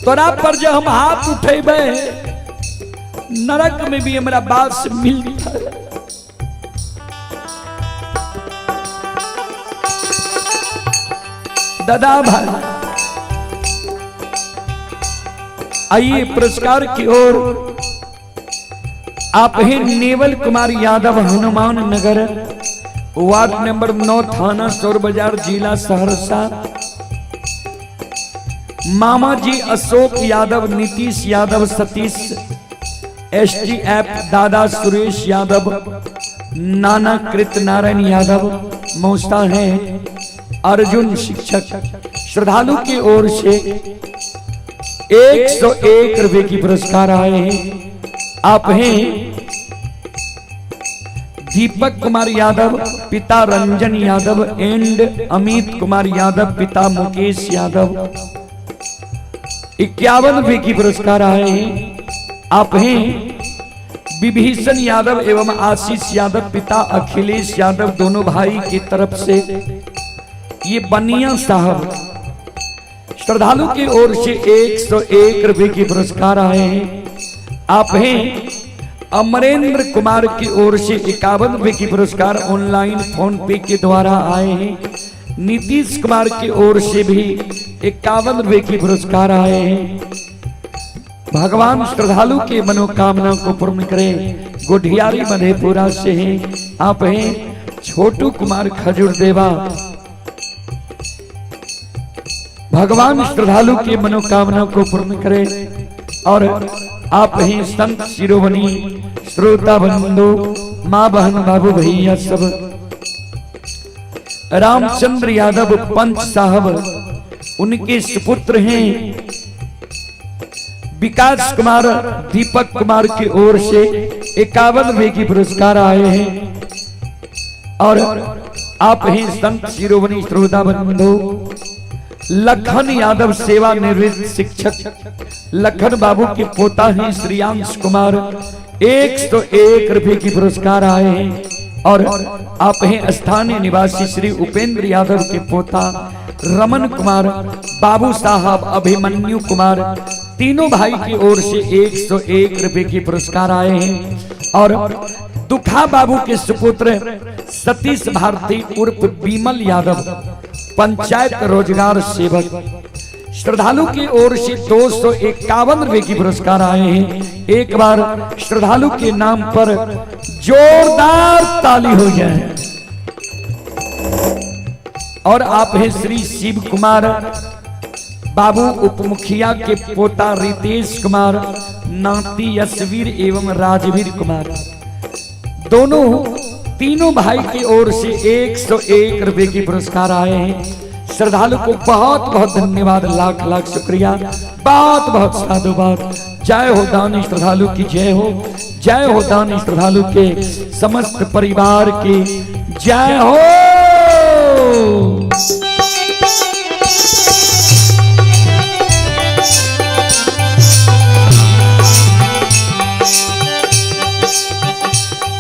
तोरा पर जो हम हाथ उठेबे नरक में भी हमरा बात से मिलता है। दादा भाई आइए पुरस्कार की ओर। आप हैं naval Kumar Yadav, Hanuman Nagar, ward number 9, थाना सौर बाजार, जिला सहरसा। मामा जी अशोक यादव, नीतीश यादव, सतीश STF, दादा सुरेश यादव, नाना कृत नारायण यादव, मौसा है अर्जुन शिक्षक। श्रद्धालु की ओर से 101 रुपए की पुरस्कार आए हैं। आप हैं दीपक कुमार यादव, पिता रंजन यादव एंड अमित कुमार यादव, पिता मुकेश यादव। 51 रुपए की पुरस्कार आए हैं। आप हैं विभीषण यादव एवं आशीष यादव, पिता अखिलेश यादव, दोनों भाई की तरफ से ये बनिया साहब। श्रद्धालु की ओर से 101 रुपए की पुरस्कार आए हैं। आप हैं अमरेंद्र कुमार की ओर से 51 रुपए की पुरस्कार ऑनलाइन फोन पे के द्वारा आए हैं। नीतीश कुमार की ओर से भी 51 रुपए की पुरस्कार आए हैं। भगवान श्रद्धालु के मनोकामना को पूर्ण करें। गोढ़ियारी मधेपुरा से हैं। आप हैं छोटू कुमार खजूर देवा। भगवान श्रद्धालु के मनोकामना को पूर्ण करें। और आप हैं संत शिरोमणि श्रोता बंधु, माँ बहन बाबू भैया सब। रामचंद्र यादव पंच साहब, उनके सुपुत्र हैं विकास कुमार, दीपक कुमार की ओर से 51 रुपए की पुरस्कार आए हैं। और आप हैं संत शिरोमणि श्रोता बंधु लखन यादव, सेवानिवृत्त शिक्षक। लखन बाबू के पोता हैं श्रीयांश कुमार, 101 रुपए की पुरस्कार आए हैं। और आप हैं स्थानीय निवासी श्री उपेंद्र यादव के पोता रमन कुमार, बाबू साहब अभिमन्यु कुमार, तीनों भाई की ओर से 101 रुपए की पुरस्कार आए हैं। और दुखा बाबू के सुपुत्र सतीश भारती उर्फ बीमल यादव, पंचायत रोजगार सेवक। श्रद्धालु की ओर से 251 रुपए की पुरस्कार आए हैं। एक बार श्रद्धालु के नाम पर जोरदार ताली हो जाए। और आप हैं श्री शिव कुमार बाबू, उप मुखिया के पोता रितेश कुमार, नाती यशवीर एवं राजवीर कुमार। तीनों भाई की ओर से 101 रुपए की पुरस्कार आए हैं। श्रद्धालु को बहुत बहुत धन्यवाद, लाख लाख शुक्रिया, बहुत बहुत साधुवाद। जय हो दानी श्रद्धालु की जय हो, जय हो दानी श्रद्धालु के समस्त परिवार की जय हो।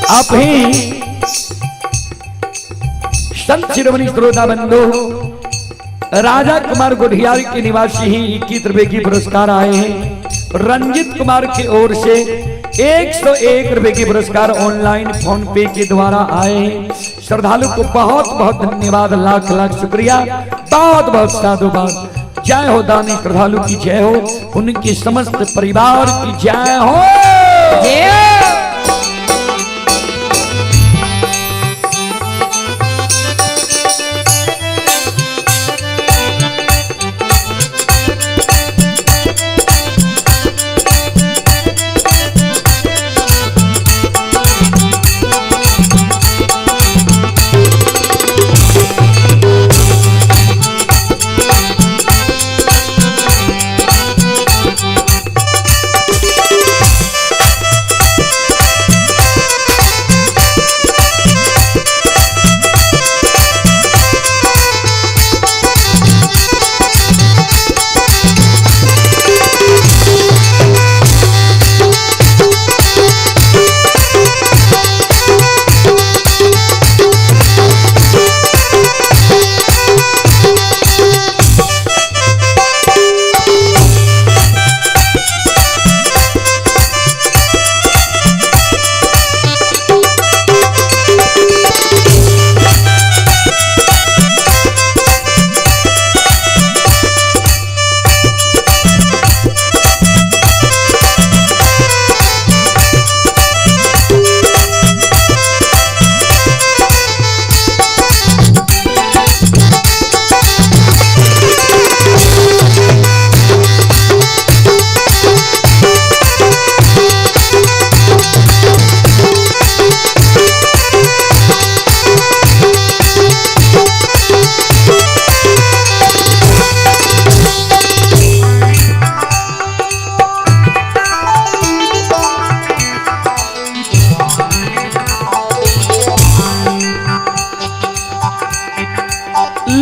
आप ही संत शिरोमणि श्रोता बंधु राजा कुमार गोढ़ियारी के निवासी ही 21 रुपए की पुरस्कार आए हैं। रंजित कुमार की ओर से 101 रुपए की पुरस्कार ऑनलाइन फोन पे के द्वारा आए हैं। श्रद्धालु को बहुत बहुत धन्यवाद, लाख लाख शुक्रिया, बहुत बहुत साधुवाद। जय हो दानी श्रद्धालु की जय हो, उनके समस्त परिवार की जय हो।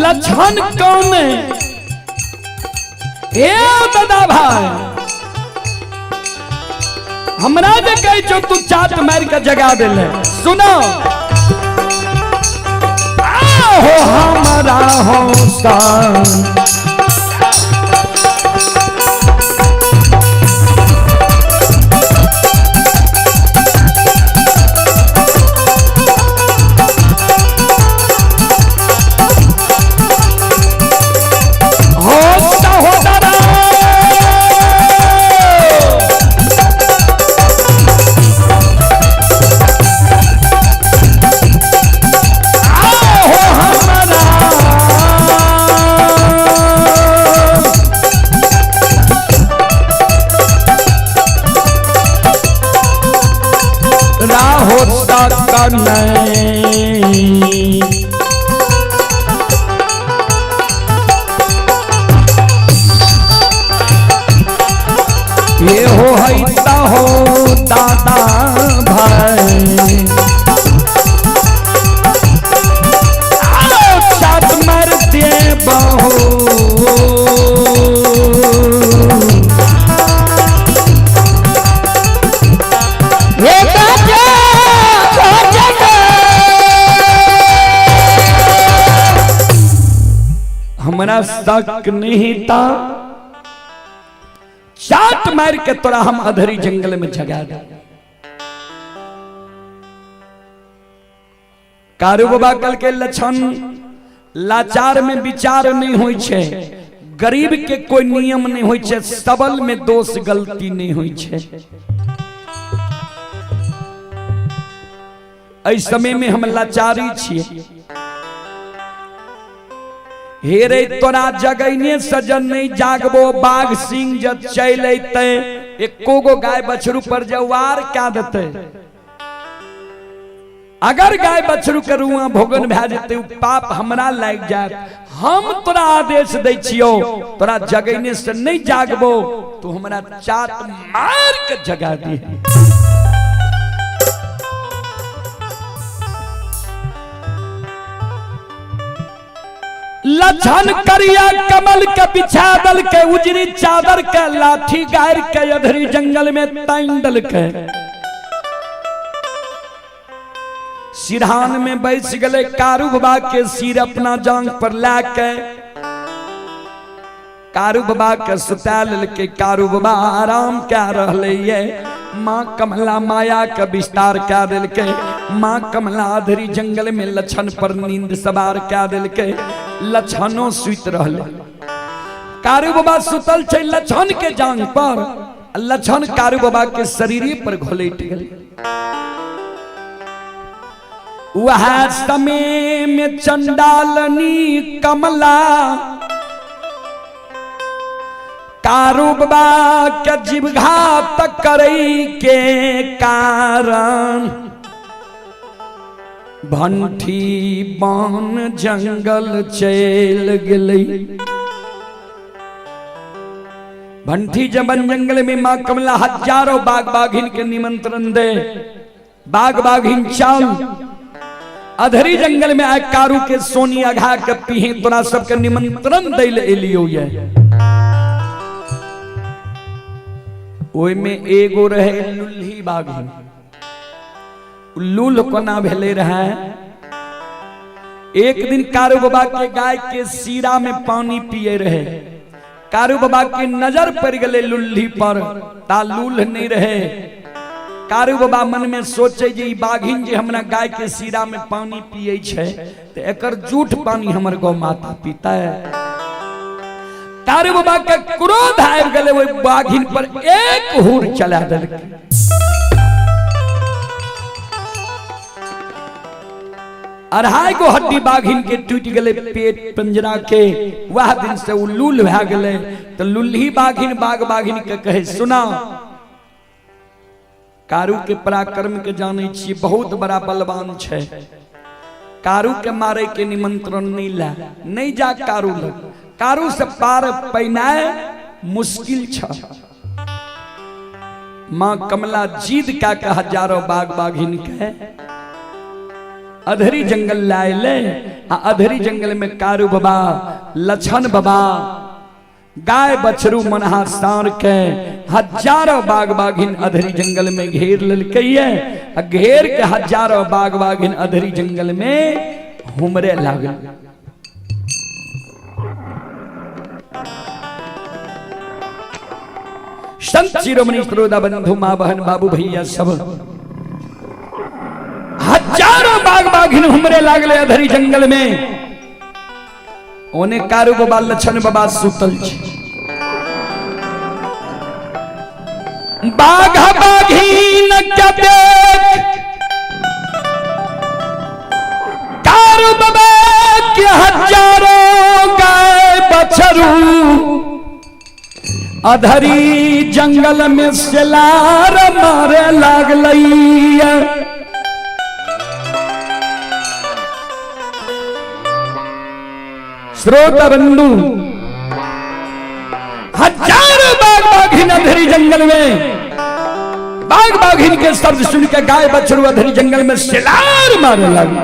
लक्षण कौन ए दादा भाई हमरा जे कहे जो तू चाट मार के जगा देले सुनो हो हमारा हौसला ये हो हैता हो दादा भाई चाट मार दे बहो हमरा शक नहीं था चाट मार के तोरा हम अधरी जंगल में जगा दे कारू बाबा कल के लक्षण लाचार में विचार नहीं होई छे गरीब के कोई नियम नहीं होई छे सबल में दोष गलती नहीं होई छे इस समय में हम लाचारी छिए हे रे तोरा जगैने सजन नहीं जागबो बाघ सिंह जब चल अते एको गो गाय बछरू पर जवार क्या देते अगर गाय बछरू के रुआ भोगन भै जेते पाप हमरा लाग जात हम तोरा आदेश दै छियो तोरा जगैने से नहीं जागबो तो हमरा चाट मार के जगा दी लक्षण करिया कमल के बिछादल के उजरी चादर के लाठी गायर के अधरी जंगल में तांडल के सिरहान में बैठ गले कारू बाबा के सिर अपना जांग पर लाके कारू बाबा के सुताल के कारू बाबा आराम क्या रहले ये माँ कमला माया का विस्तार क्या दिल के माँ कमला अधरी जंगल में लक्षण पर नींद सवार क्या दिल के लक्षणों सुत रहले कारू बाबा सुतल छे लक्षण के जांग पर लक्षण कारू बाबा के शरीर पर घोलेट गेले वह समय में चंडालनी कमला कारू बाबा के जीवघात करई के कारण भंठी बन जंगल चल गई भंठी जबन जंगल में मां कमला हजारों बाघ बाघिन के निमंत्रण दे बाघ बाघिन चल अधरी जंगल में आए कारू के सोनी अघा के पीहे तोरा सबके निमंत्रण दे एलियो ये ओय में एगो रहे लुल्ही बाघिन लूल कोना भेले रहे एक दिन कारू बाबा के गाय के सीरा में पानी पिए रहे कारू बाबा की नजर पड़ गले लुल्ही पर ता लूल नहीं रहे कारू बाबा मन में सोचे जे बाघिन जे हमरा गाय के सीरा में पानी पिए छे तो एकर झूठ पानी हमर गौ माता पीता है कारू बाबा के क्रोध आबि गले ओइ बाघिन पर एक हुर चला देलकै अढ़ाई गो हड्डी बाघिन के टूट गले पेट पंजरा के वह दिन से उ लूल भै गले तो लुल्ही बाघिन बाघ बाघिन के कहे सुना कारू के पराक्रम के जाने छी बहुत बड़ा बलवान छे कारू के मारे के निमंत्रण नहीं ला नहीं जा कारू लग कारू से पार पैनाए मुश्किल छ मां कमला जीद का हजारों बाघ बाघिन के अधरी जंगल लाए अधरी जंगल में कारू बाबा लछन बाबा गाय बछरू मनहा सार के हजारों बाग बाघिन अधरी जंगल में घेर ललकैये घेर के हजारों बाग बाघिन अधरी जंगल में हुमरे लागल। संत शिरोमणि श्रोता बंधु मां बहन बाबू भैया सब हजारों बाग बाघिन हुमरे लागले अधरी जंगल में। ओने कारू बाबा लछन बाबा सुतल छे बाघ बाघिन के देख कारू बाबा के हजारों गाय बछरू अधरी जंगल में सिलार मारे लागलैया। श्रोता बंधु हजारों बाघ बाघिन अधरी जंगल में बाघ बाघिन के शब्द सुन के गाय बछरू अधरी जंगल में सिलार मारने लगे।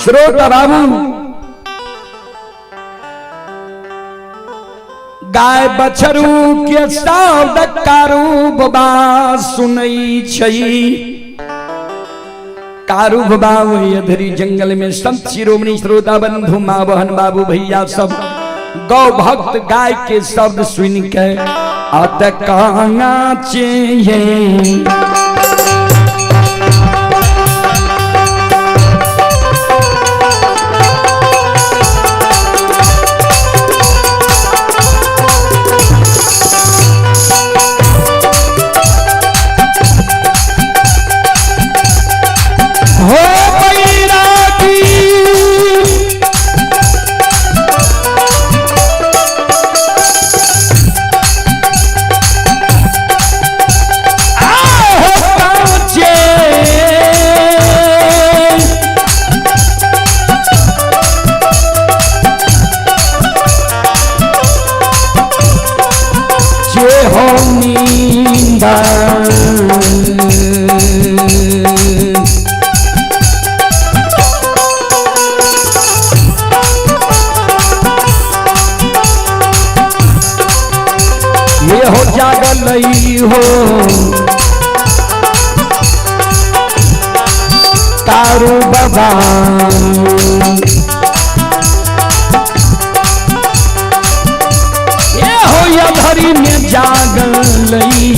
श्रोता बाबू गाय बछरू के शब्द कारू बाबा सुनई छई। कारू बाबा वही अधरी जंगल में संत शिरोमणि श्रोता बंधु मां बहन बाबू भैया सब गौ भक्त गाय के शब्द सुन के अत कहना चाहिए। ये हो जागलई हो कारू बाबा ये हो अधरी में जागलई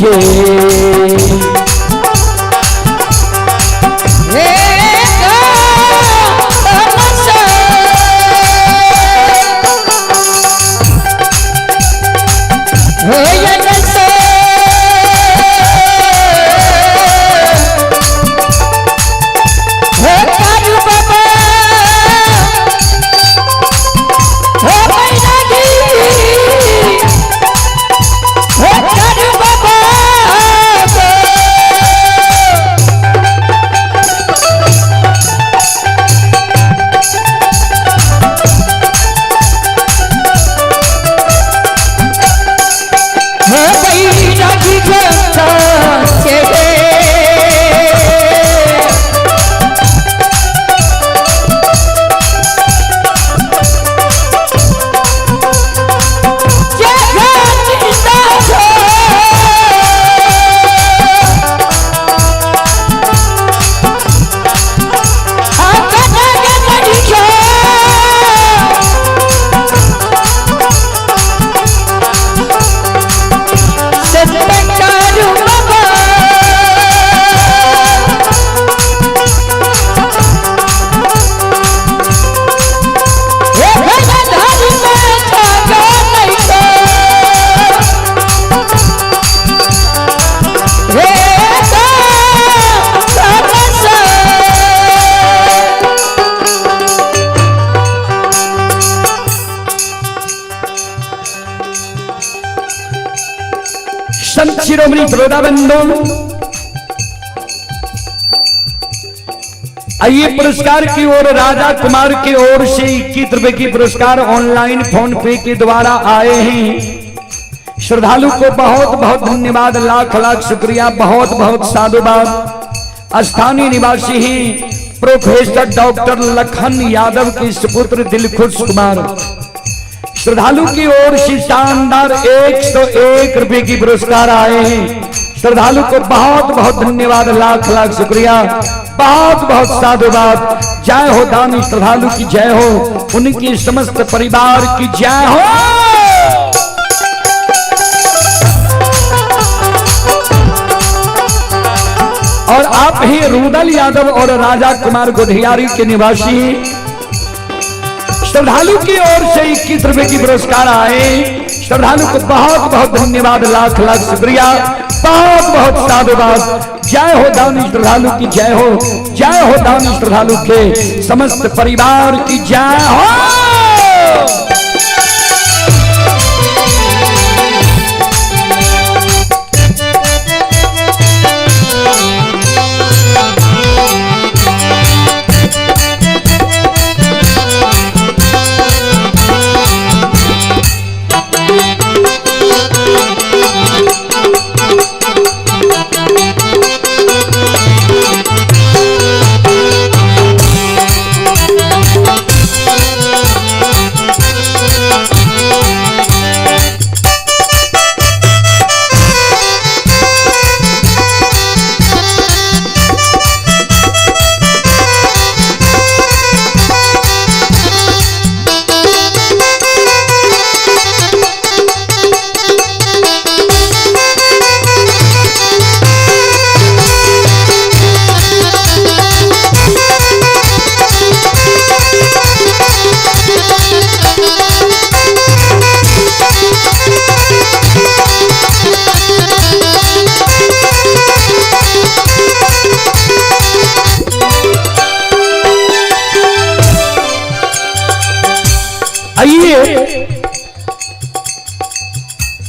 संत शिरोमणि श्रोता बंधु आइए पुरस्कार की ओर राजा कुमार की ओर से 21 रुपए की पुरस्कार ऑनलाइन फोन पे के द्वारा आए हैं। श्रद्धालु को बहुत बहुत धन्यवाद, लाख लाख शुक्रिया, बहुत बहुत साधुवाद। स्थानीय निवासी ही प्रोफेसर डॉक्टर लखन यादव के सुपुत्र दिलखुश कुमार श्रद्धालु की ओर से शानदार 101 रुपए की पुरस्कार आए हैं। श्रद्धालु को बहुत बहुत धन्यवाद, लाख लाख शुक्रिया, बहुत बहुत साधुवाद। जय हो दानी श्रद्धालु की जय हो, उनकी समस्त परिवार की जय हो। और आप ही रुदल यादव और राजा कुमार गोधियारी के निवासी श्रद्धालु की ओर से 21 रुपए की पुरस्कार आए। श्रद्धालु को बहुत बहुत धन्यवाद, लाख लाख शुक्रिया, बहुत बहुत साधुवाद। जय हो दानी श्रद्धालु की जय हो, जय हो दानी श्रद्धालु के समस्त परिवार की जय हो।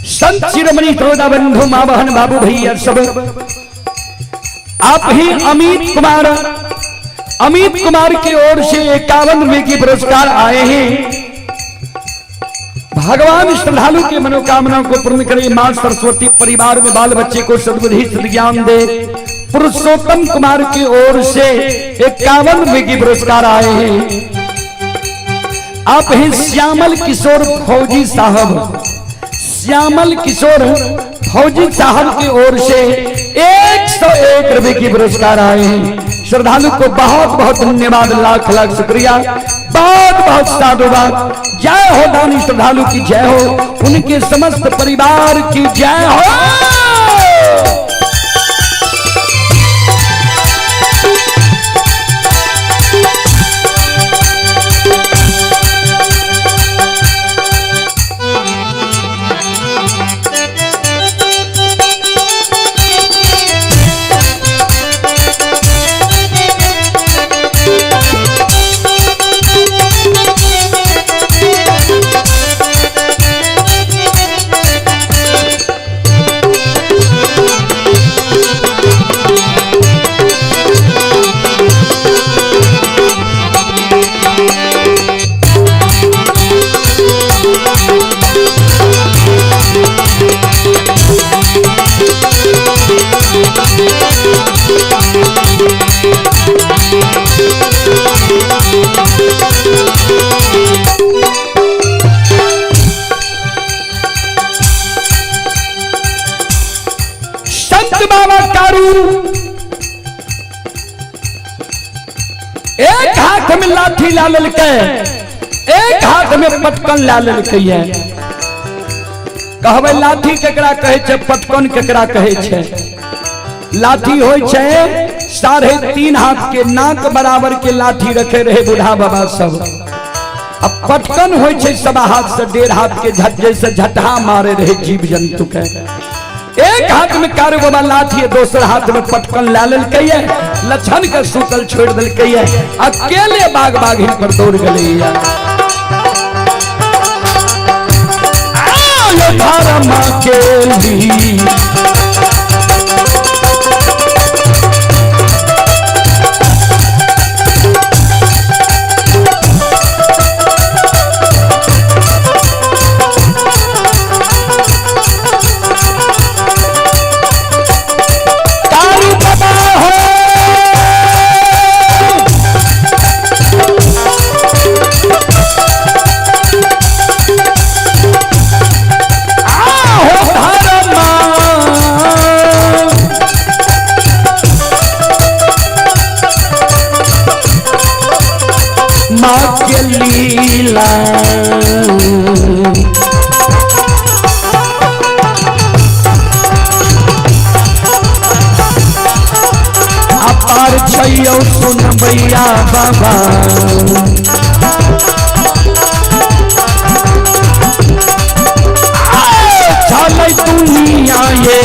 संत शिरोमणि श्रोता बंधु मां बहन बाबू भैया सब, आप ही अमित कुमार की ओर से 51 रुपए की पुरस्कार आए हैं। भगवान श्रद्धालु के मनोकामना को पूर्ण करे, मां सरस्वती परिवार में बाल बच्चे को सद्बुद्धि सद्ज्ञान दे। पुरुषोत्तम कुमार की ओर से 51 रुपए की पुरस्कार आए हैं। आप ही श्यामल किशोर फौजी साहब, श्यामल किशोर फौजी साहब की ओर से 101 रुपए की पुरस्कार आए हैं। श्रद्धालु को बहुत बहुत धन्यवाद, लाख लाख शुक्रिया, बहुत बहुत साधुवाद। जय हो दानी श्रद्धालु की जय हो, उनके समस्त परिवार की जय हो। एक हाथ में लाठी ला ललके, एक हाथ में पटकन ला ललके। कहबै लाठी केकरा कहे छे, पटकन केकरा कहे छे। लाठी होय छे 3.5 हाथ के, नाक बराबर के लाठी रखे रहे बूढ़ा बाबा सब। अब पटकन होय छे 1.25 हाथ से 1.5 हाथ के, जैसे झटहा मारे रहे जीव जंतु के। एक हाथ में कारू बाबा लाठी है, दूसरे हाथ में पटकन ला ललके, लछन के सूतल छोड़ दिलके, अकेले बाग बाग ही पर दौड़ गए। धर्म के लिए गवैया बाबा चल दुनिया ये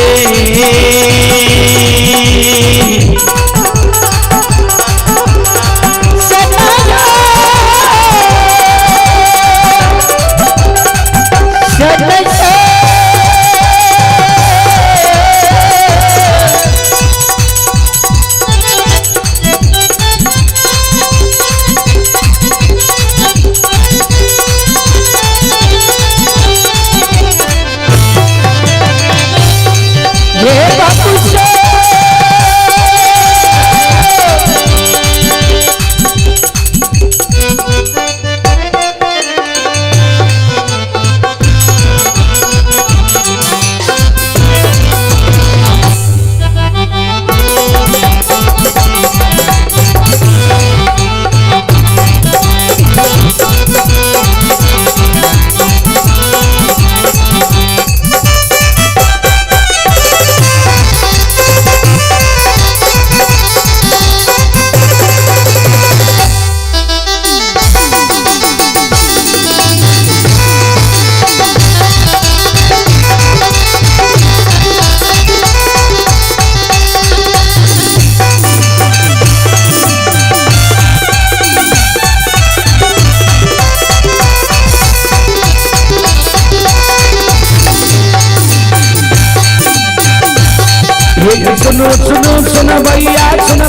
सुनो सुनो सुनो भैया सुनो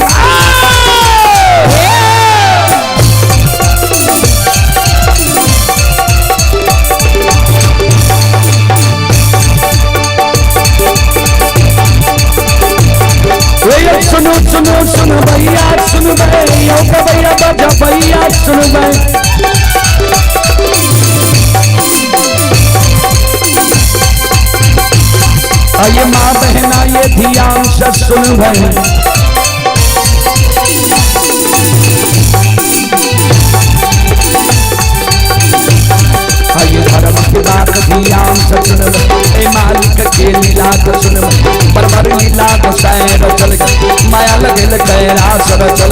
सुनो सुनो सुनो भैया सुनो भैया भैया बजा भैया सुनो भाई ये माँ बहना ये ध्यान से सुन भाई ये धर्म की बात ध्यान से सुन ए मालिक के लीला को सुन परवर लीला को सैर चल माया लगे कैरा सर चल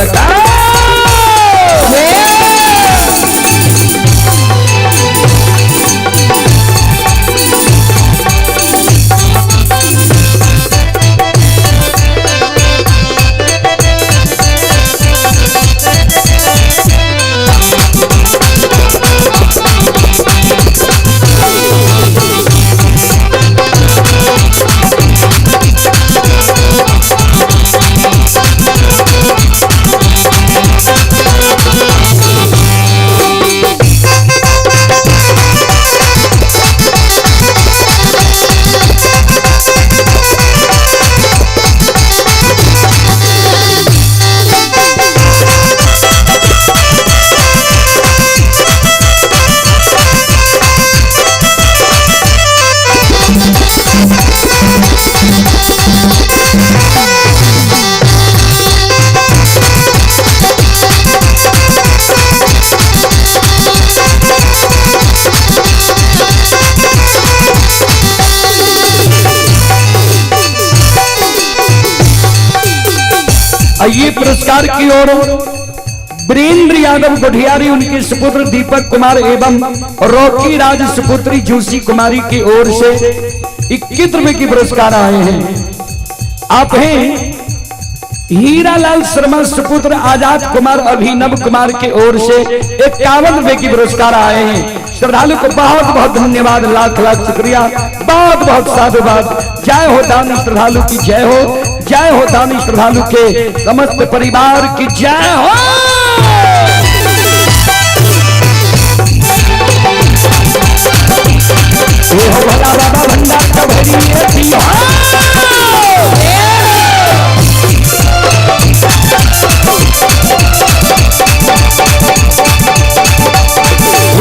ये पुरस्कार की ओर वीरेंद्र यादव गोठियारी उनके सुपुत्र दीपक कुमार एवं रॉकी राज सुपुत्री जूसी कुमारी की ओर से 21 रुपए की पुरस्कार आए हैं। आप हैं हीरालाल शर्मा सुपुत्र आजाद कुमार अभिनव कुमार की ओर से 51 रुपए की पुरस्कार आए हैं। श्रद्धालु को बहुत बहुत धन्यवाद, लाख लाख शुक्रिया, बहुत बहुत साधुवाद। जय हो दानी श्रद्धालु की जय हो, जय हो दानी श्रद्धालु के समस्त परिवार की जय हो। ये हो भला बाबा भंडार का भरी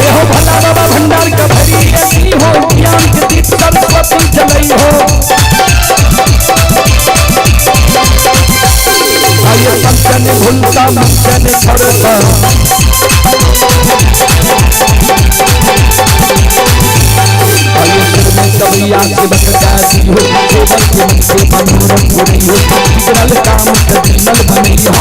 ये हो भला बाबा भंडार का भरी हो, ज्ञान के दीप सरस्वती जलई हो। आइए संतन भूलता मंचन छोड़ता, आइए सिर में कबिया से बकजाती हो, केवल के मन से मनोरम पूरी हो, विकराल काम कभी नल बनी हो।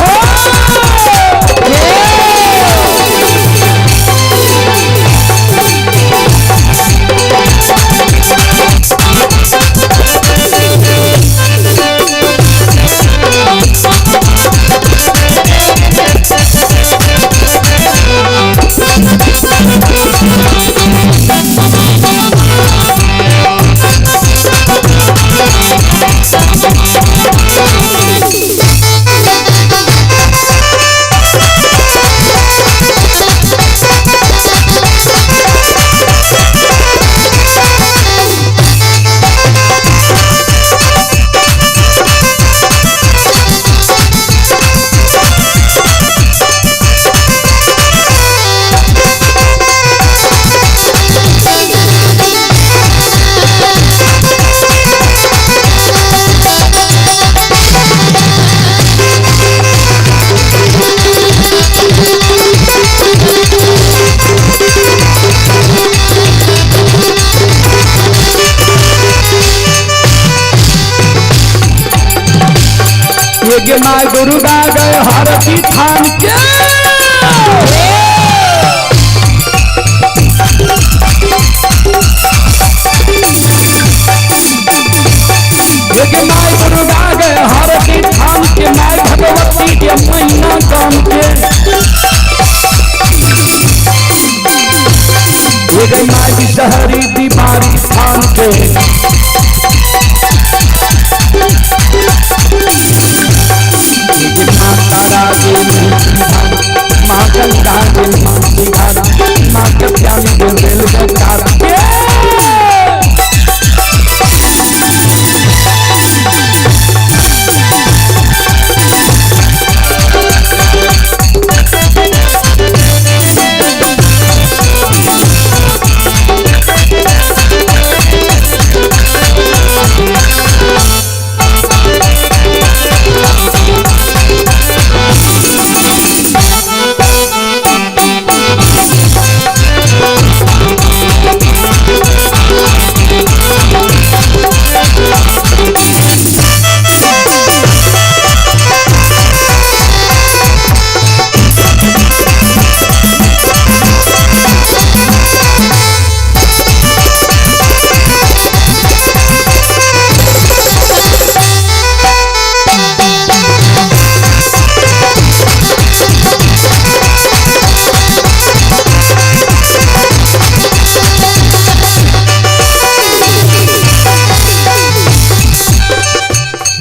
एक माँ दुर्गा गए हारती थान के एक माँ दुर्गा गए हारती थान के माँ भगवती के महीना काम के एक माँ की शहरी बीमारी थान के माँ तारा माँ गंगा माँ सिंगारा माँ कत्यानी रेल जयकारा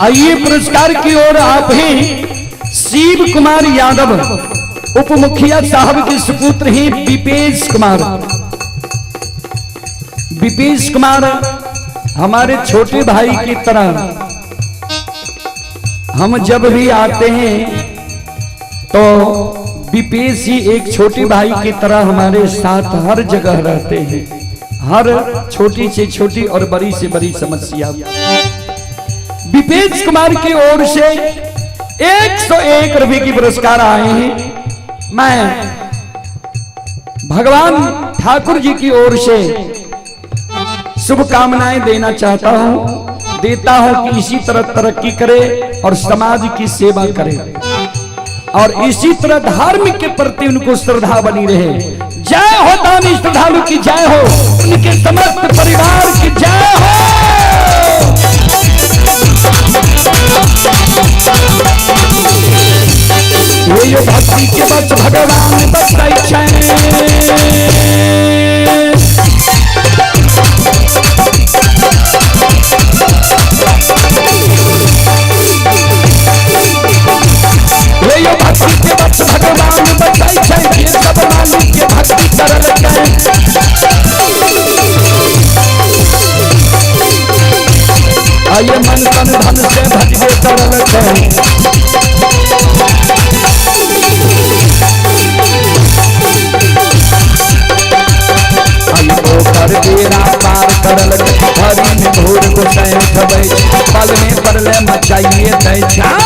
आइए पुरस्कार की ओर आप हैं शिव कुमार यादव उप मुखिया साहब के सुपुत्र हैं विपेश कुमार। विपेश कुमार हमारे छोटे भाई की तरह हम जब भी आते हैं तो विपेश ही एक छोटे भाई की तरह हमारे साथ हर जगह रहते हैं। हर छोटी से छोटी और बड़ी से बड़ी समस्या विपेश कुमार की ओर से 101 रुपए की पुरस्कार आए हैं। मैं भगवान ठाकुर जी की ओर से शुभकामनाएं देना चाहता हूं, देता हूं कि इसी तरह तरक्की करे और समाज की सेवा करे और इसी तरह धार्मिक के प्रति उनको श्रद्धा बनी रहे। जय हो दानी श्रद्धालु की जय हो, उनके समस्त परिवार की जय हो। ये भक्ति के बस भगवान बताई ये भक्ति के बस भगवान बताई ये सब मालिक के भक्ति करल आइए मन तन धन से भजबे करल कर बेरा पार करल हरी में घोर को सैन खबै पल में परले मचाइए दै छा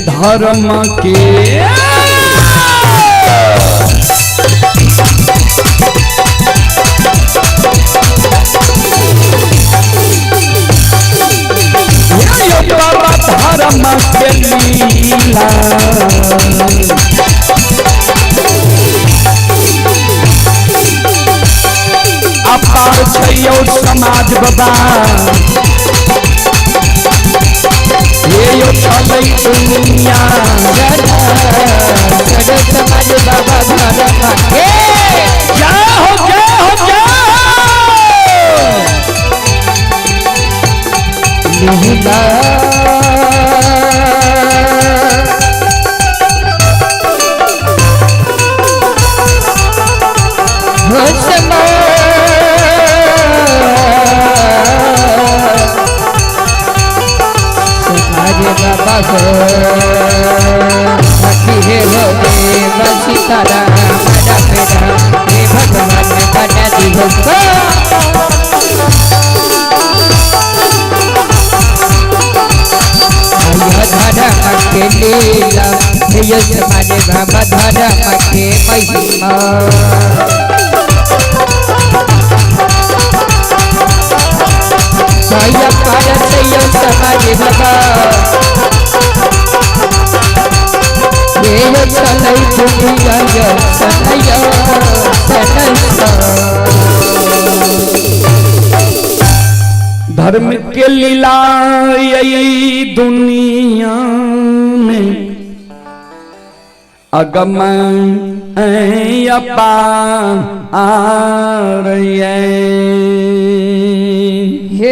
धर्म के धर्म पार छैयो समाज बाबा ये यो चलै दुनिया समाज बाबा धर्म के जय हो जय हो जय लीला बाबा को हे हो सीताराम बड़ा बेटा हे भगवान बना दी हो धर्म के लीला हे समाज बाबा धर्म के महिमा सया पारत यो समाज बाबा ये यो चलै दुनिया यो सनयो धर्म के लीला यही दुनिया में अगम अपार हे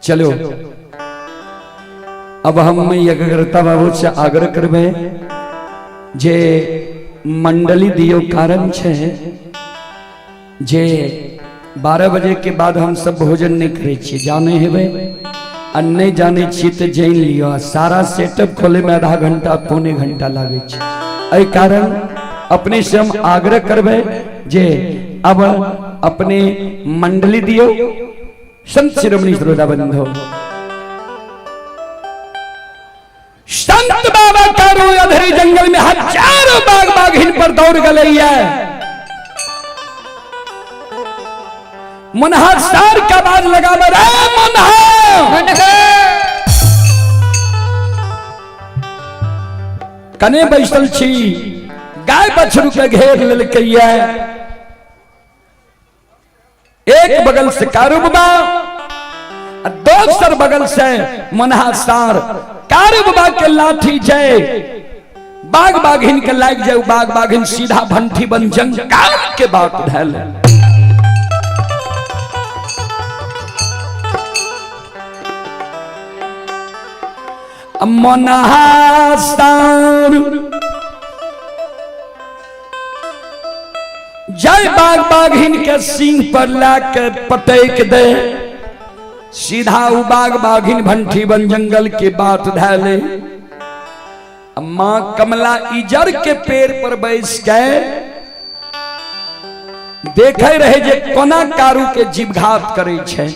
चलो अब हम यज्ञकर्ता बाबू से आग्रह करबे जे मंडली दियो कारण छे जे 12 बजे के बाद हम सब भोजन नहीं करे छी जाने हेबे आ नहीं जाने छी तो जान लियो सारा सेटअप खोले में आधा घंटा पौने घंटा लागे छे एहि कारण अपने से हम आग्रह करबे जे अब अपने मंडली दियो संत शिरोमणि श्रोता बंधु संत बाबा कारू अधरी जंगल में हजारों बाघ बाघिन पर दौड़ गलैया मुनहा सार का बाज लगा रे मुनहा कने बैसल छी गाय बछरू के घेर लेलकैया एक बगल से कारू बाबा दोसर बगल से मुनहा सार कारू बाबा के लाठी जय बाघ बाघिन के लाग जाए बाघ बाघिन सीधा भंठी बन जंगाल के बात ढल मुनहा सार जय बाघ बाघिन के सींग पर लाके पटक दे सीधा उ बाघ बाघिन भंठी बन जंगल के बात धैले मां कमला इजर के पेड़ पर बैस के देखे रहे जे कोना कारू के जीवघात करे छे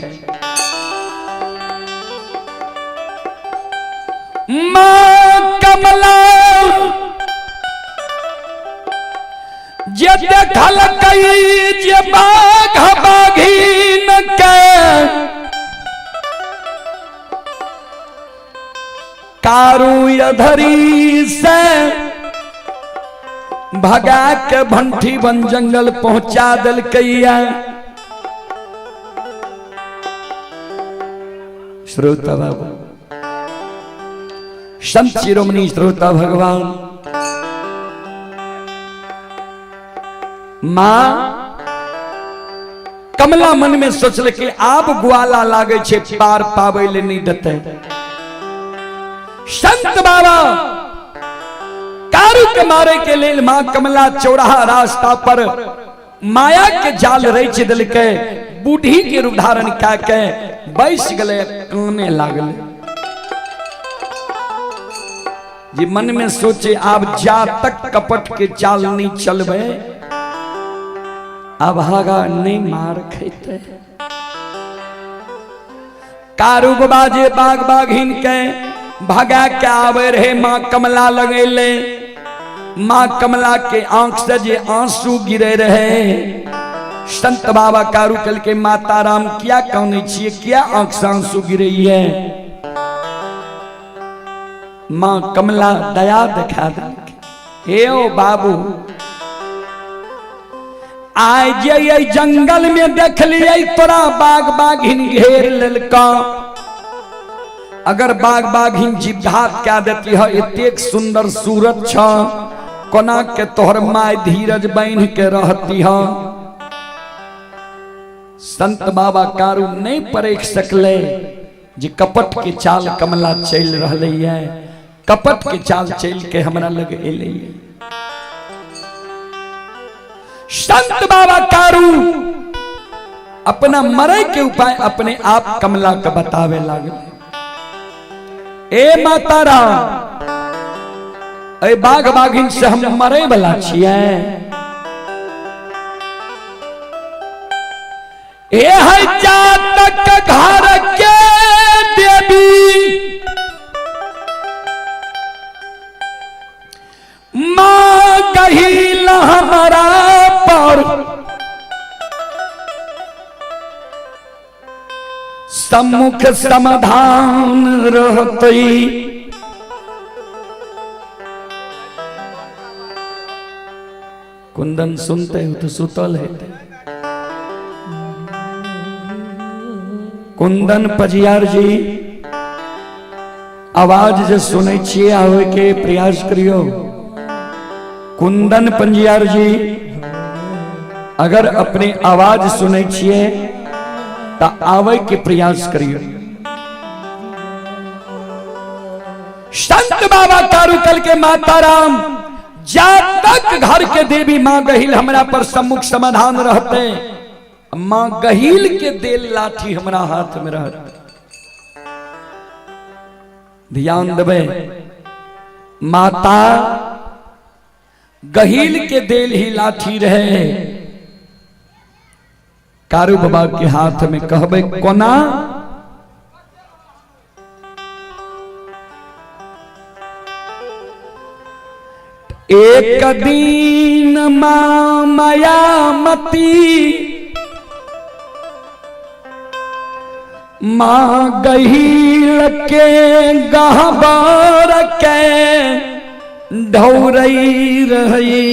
मां कमला जे देखल कई जे बाघ बाघिन के कारू अधरी से भगा के भंठी बन जंगल पहुंचा दिलकैया श्रोता बाबू संत शिरोमणि श्रोता भगवान मां कमला मन में सोचल कि आप ग्वाला लागे छे पार पावे ले नहीं देते संत बाबा कारू के मारे के लिए मां कमला चौराहा रास्ता पर माया के जाल रच दिल के बूढ़ी के रूप धारण के बैस गले काने लागल जी मन में सोचे आप जा तक कपट के चाल नहीं चलबे अब हागा नहीं मार खेते कारू बाजे बाघ बाघिन के भगा के आवे रहे मां कमला लगेले मां कमला के आंख से जे आंसू गिरे रहे संत बाबा कारू कल के माता राम क्या कहने छिए क्या आंख से आंसू गिरे है मां कमला दया दिखा दे, हे ओ बाबू आय जे जंगल में देख लिये तोरा बाघ बाघिन घेर लेलका, अगर बाघ बाघिन जीवघात क्या देती है, इतेक सुंदर सूरत छ कोना के तोहर माय धीरज बांध के रहती है। संत बाबा कारू नहीं परेख सकले जी कपट के चाल कमला चल रही है, कपट के चाल चल के हमरा लगे एले। संत बाबा कारू अपना मरे के उपाय अपने आप कमला का बतावे लगे। ए माता राम, ए बाघ बाघिन से हम मरे वाला छिए, ए है जातक घर के देवी मां कहिल हमारा पर सम्मुख समाधान रहती। कुंदन सुनते हो तो सुतल है, कुंदन पजियार जी आवाज जो सुने छिए आवे के प्रयास करियो। कुंदन पंजियार जी अगर अपने आवाज सुने छिए तो आवे के प्रयास करियो। संत बाबा कारुकल के माता राम जातक घर के देवी मां गहिल हमरा पर सम्मुख समाधान रहते, मां गहिल के देल लाठी हमरा हाथ में रहते। ध्यान देवे, माता गहिल के देल ही लाठी रहे, कारू बाबा के हाथ में कहबे कोना एक दिन मां मायामती मां गहिल के गहबर के ढौरई रही,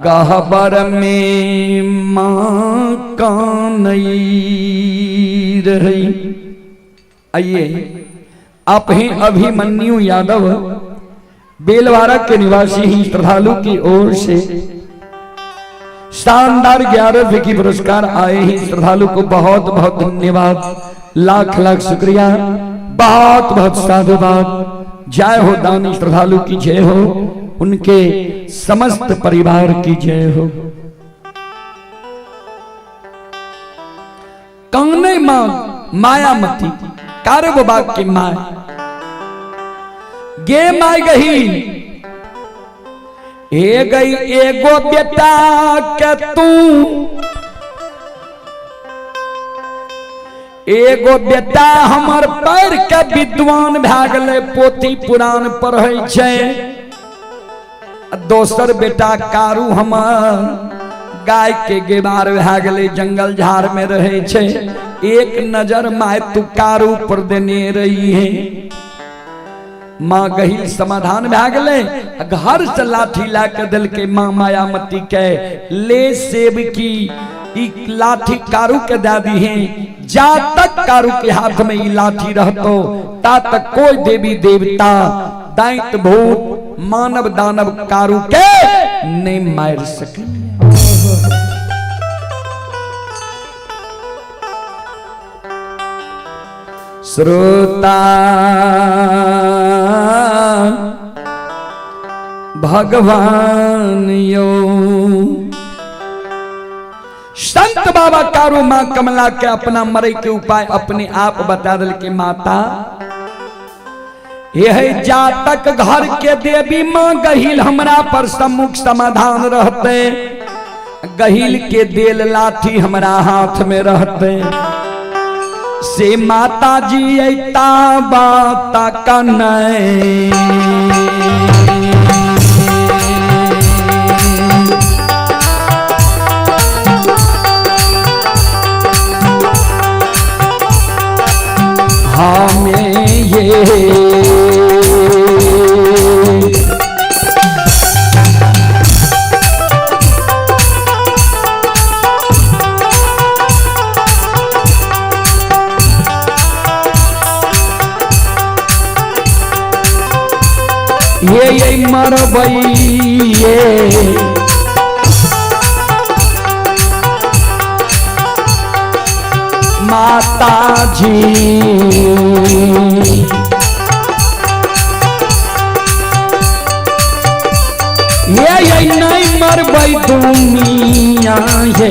गहबर में मां कानई रही। आइए आप हैं अभिमन्यु यादव बेलवारा के निवासी ही श्रद्धालु की ओर से शानदार 11 की पुरस्कार आए ही श्रद्धालु को बहुत बहुत धन्यवाद, लाख लाख शुक्रिया, बहुत बहुत साधुवाद। जय हो दानी श्रद्धालु की जय हो, उनके समस्त परिवार की जय हो। कौने मां मायामती कारब बाग की मां गे माय गही ए गई एगो बेटा के तू, एगो बेटा हमर पैर के विद्वान भए गेले, पोथी पुराण पढ़ै छै, दोसर बेटा कारू हमर गाय के गेबार भए गेले, जंगल झाड़ में रहे छै। एक नजर माय तू कारू पर देने रही है। मां गहिल समाधान भए गेले, घर से लाठी ला के दिल के मां मायामती के ले सेब की ई लाठी कारू के दे दी है। जा तक कारू के हाथ में ई लाठी रहतो ता तक कोई देवी देवता दैत्य भूत मानव दानव कारू के नहीं मार सके। श्रोता भगवान यो संत बाबा कारू मां कमला के अपना मरे के उपाय अपने आप बता दिल के माता यह जातक घर के देवी मां गहिल हमरा पर सम्मुख समाधान रहते, गहिल के देल लाठी हमरा हाथ में रहते, से माता जी ऐता बात कनै हमें ये मरबैये माता जी ये नहीं मरबै दुनिया ये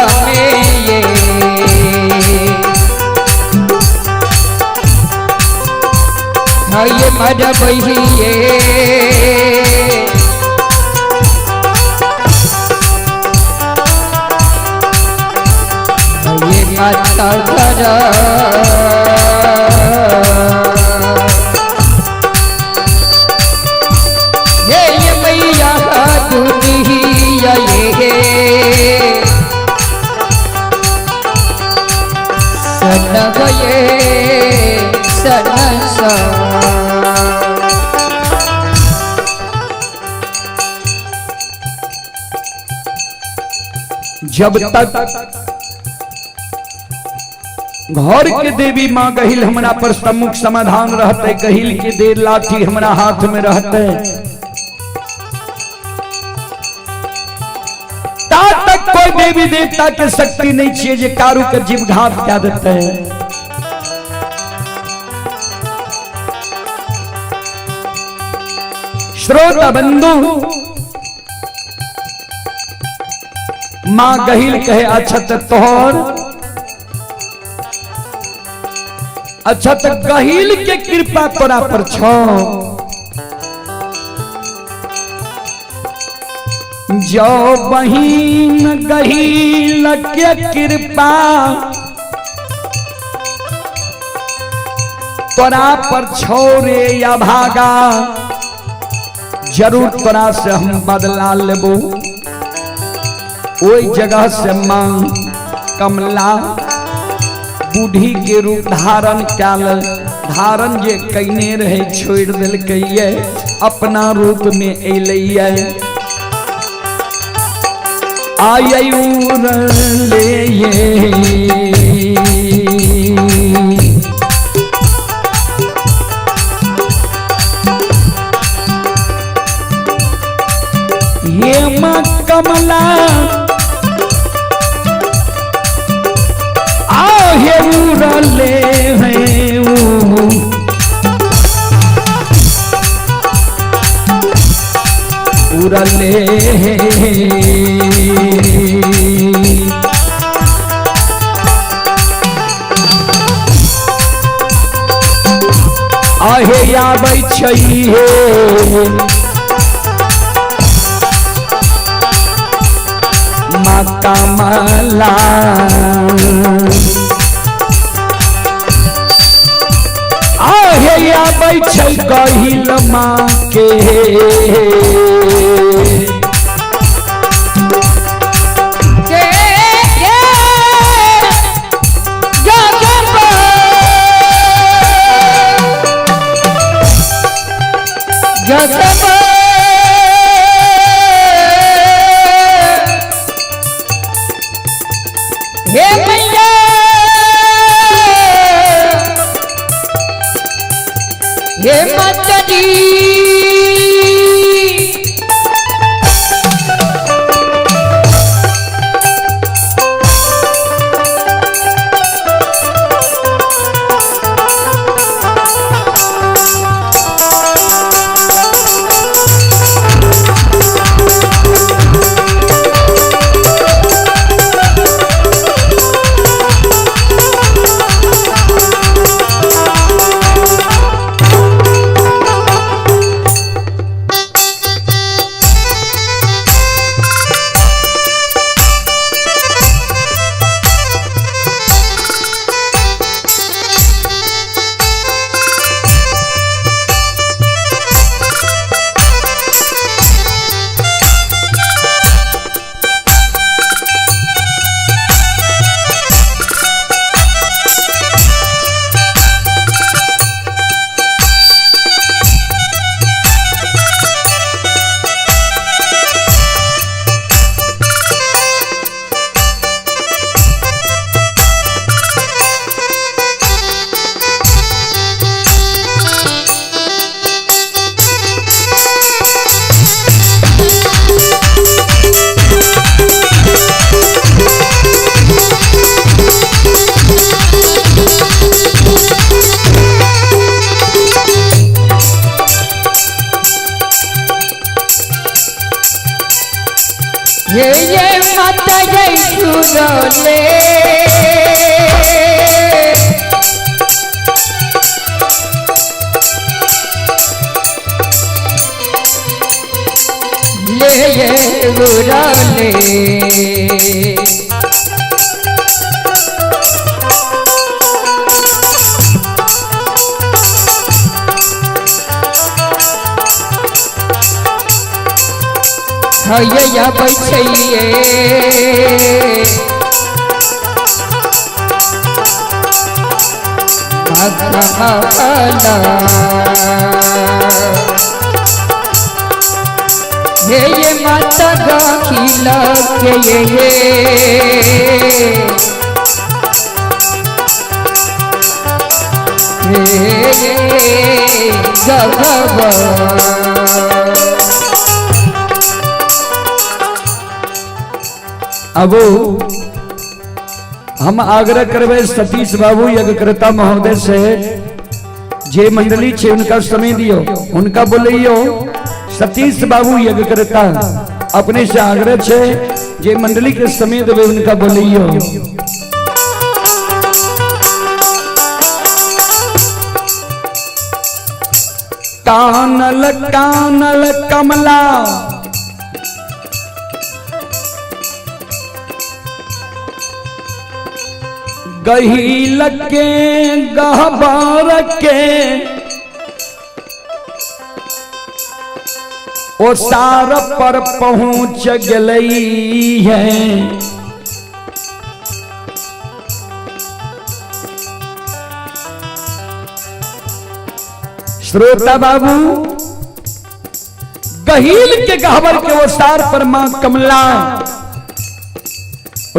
ये मरबैये ये माता घर ये मैया दुनिया ये सनग ये सनसा जब तक घर के देवी माँ गहिल हमरा पर सम्मुख समाधान रहते, गहिल के दे लाठी हमरा हाथ में रहते, तक कोई देवी देवता के शक्ति नहीं चाहिए जे कारू के जीव घात क्या देते हैं। श्रोता बंधु, माँ गहिल कहे अच्छा तोहर अच्छा तो गहिल के कृपा तोरा पर छो, जो बहिन गहिल के कृपा तोरा पर छोरे या भागा, जरूर तोरा से हम बदला लेबो। ओई जगह से मां कमला बूढ़ी के रूप धारण कैल, धारण जे कैने रहे छोड़ दिलकैये, अपना रूप में अइलैये। आयुर ले ये मां कमला आहे उड़ले हैं उड़ले आहे आबै छै माँ कमला, आहे आबै छै गहिल माँ के सुरले ले उड़ाले हैया बैठिए हे ये माता गाखिला के ये गगवा अब हम आग्रह करबे सतीश बाबू यज्ञकर्ता महोदय से जे मंडली छे उनका समय दियो, उनका बोलियो सतीश बाबू यज्ञकर्ता अपने से आग्रह छे जे मंडली के समय देवे उनका बोलियो। कानल कानल कमला गहील के गहबर के ओ सार पर पहुंच गई है। श्रोता बाबू गहील के गहबर के ओ सार पर मां कमला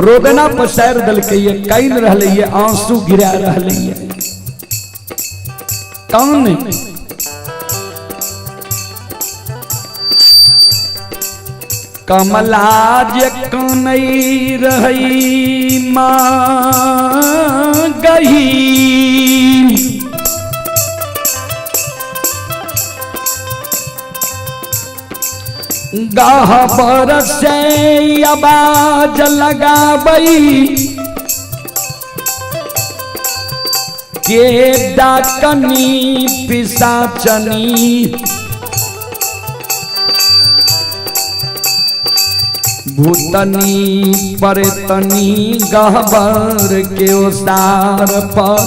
रोदना पसार दल के ये काइन रहले ये आंसू गिरा रहले ये कौन कमला जे कनई रही मां गही गहबर से आवाज लगाबई के डाकनी पिशाचनी भूतनी परतनी गहबर के ओसार पर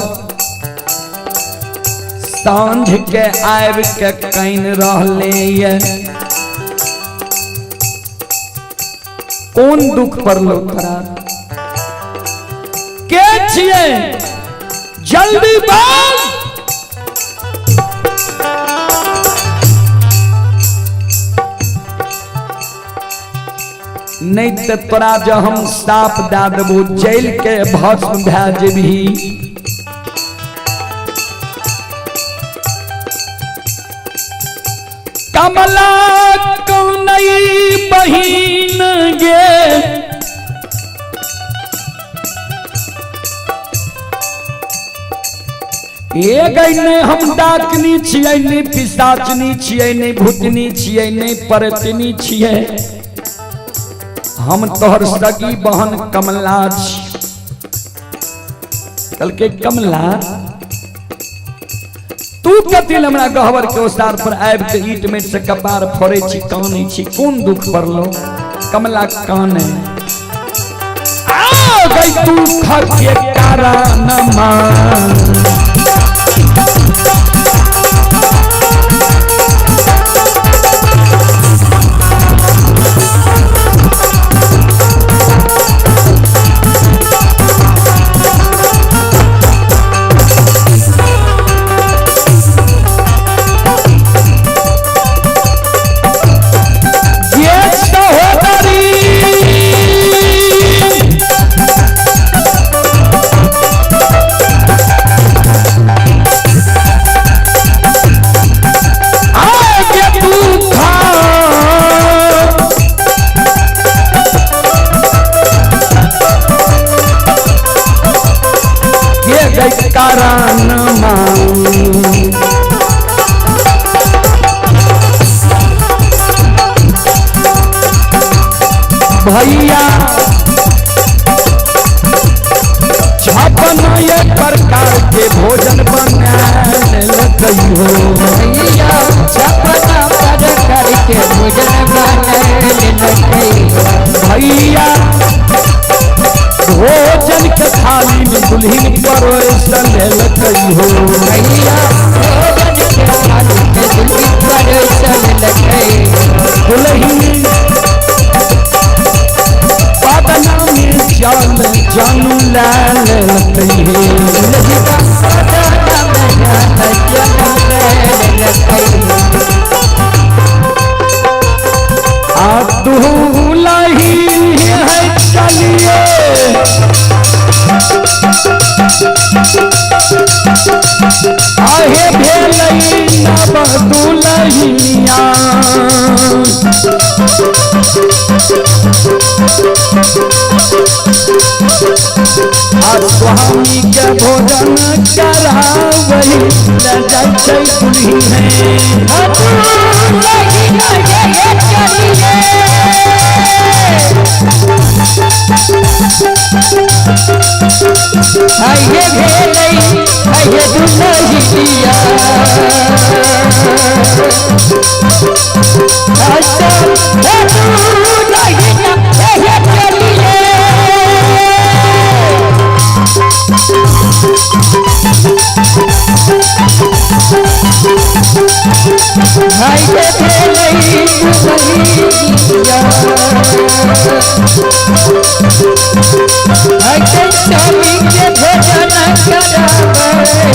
सांझ के आब के कैन रहले ये कौन दुख पर लो करार के छिए जल्दी बोल। नहीं तो तोरा जो हम साप दे देबो जेल के भस्म भए जेबही। कमला कौनई बहिन गे ये गई नहीं हम डाकनी छियै नहीं पिशाचनी छियै नहीं भूतनी छियै नहीं परतनी छियै हम तोहर सगी बहन कमला छी। कल के कमला तू कतिल हमरा गहवर के ओसार पर आब के ईट में से कपार फोड़े छी कानै छी कोन दुख पड़लो कमला काने आ गई तू खर के कारणमा भैया प्रकार के भोजन बनाने लगई हो भैया छपना प्रकार के भोजन बनाने लगई भैया भोजन के थाली में दुल्हन परोसने लगई हो भैया भोजन के थाली में दुल्हन परोसने लगई दुल्हन पादना में जान जानू लाल लगई है आप दुल्ही है चलिए आहे भेलई नव दुल्हिया आज स्वामी के भोजन करावही ल जाय छै दुल्ही है आइए भेलई आइए दुल्हिया अच्छा दुल्हिया आइए चलिए आइए भेलई दुल्हिया आइए स्वामी के भोजन करावे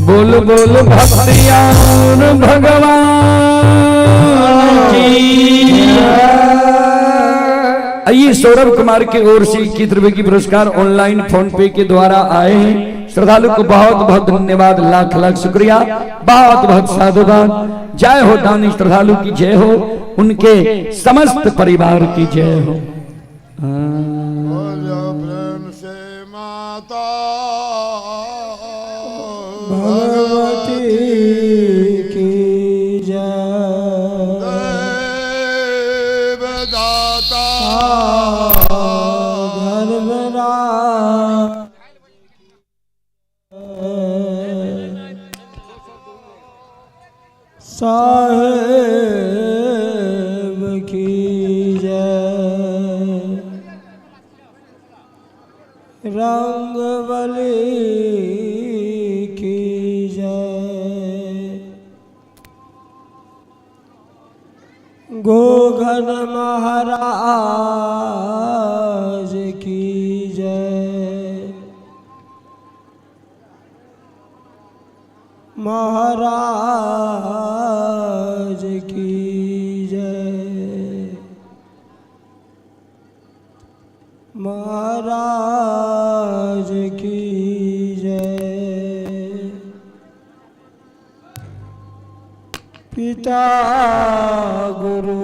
बोल बोल भक्तियान भगवान की आइए सौरभ कुमार की ओर से 21 रुपए की पुरस्कार ऑनलाइन फोन पे के द्वारा आए हैं श्रद्धालु को बहुत बहुत धन्यवाद लाख लाख शुक्रिया बहुत बहुत साधुवाद जय हो दानी श्रद्धालु की जय हो उनके समस्त परिवार की जय हो प्रेम से माता भगवती की जय देवदाता धर्मरा साहेब की जय रंगबली की जय गोघन महाराज की जय महाराज की जय महाराज की जय पिता गुरु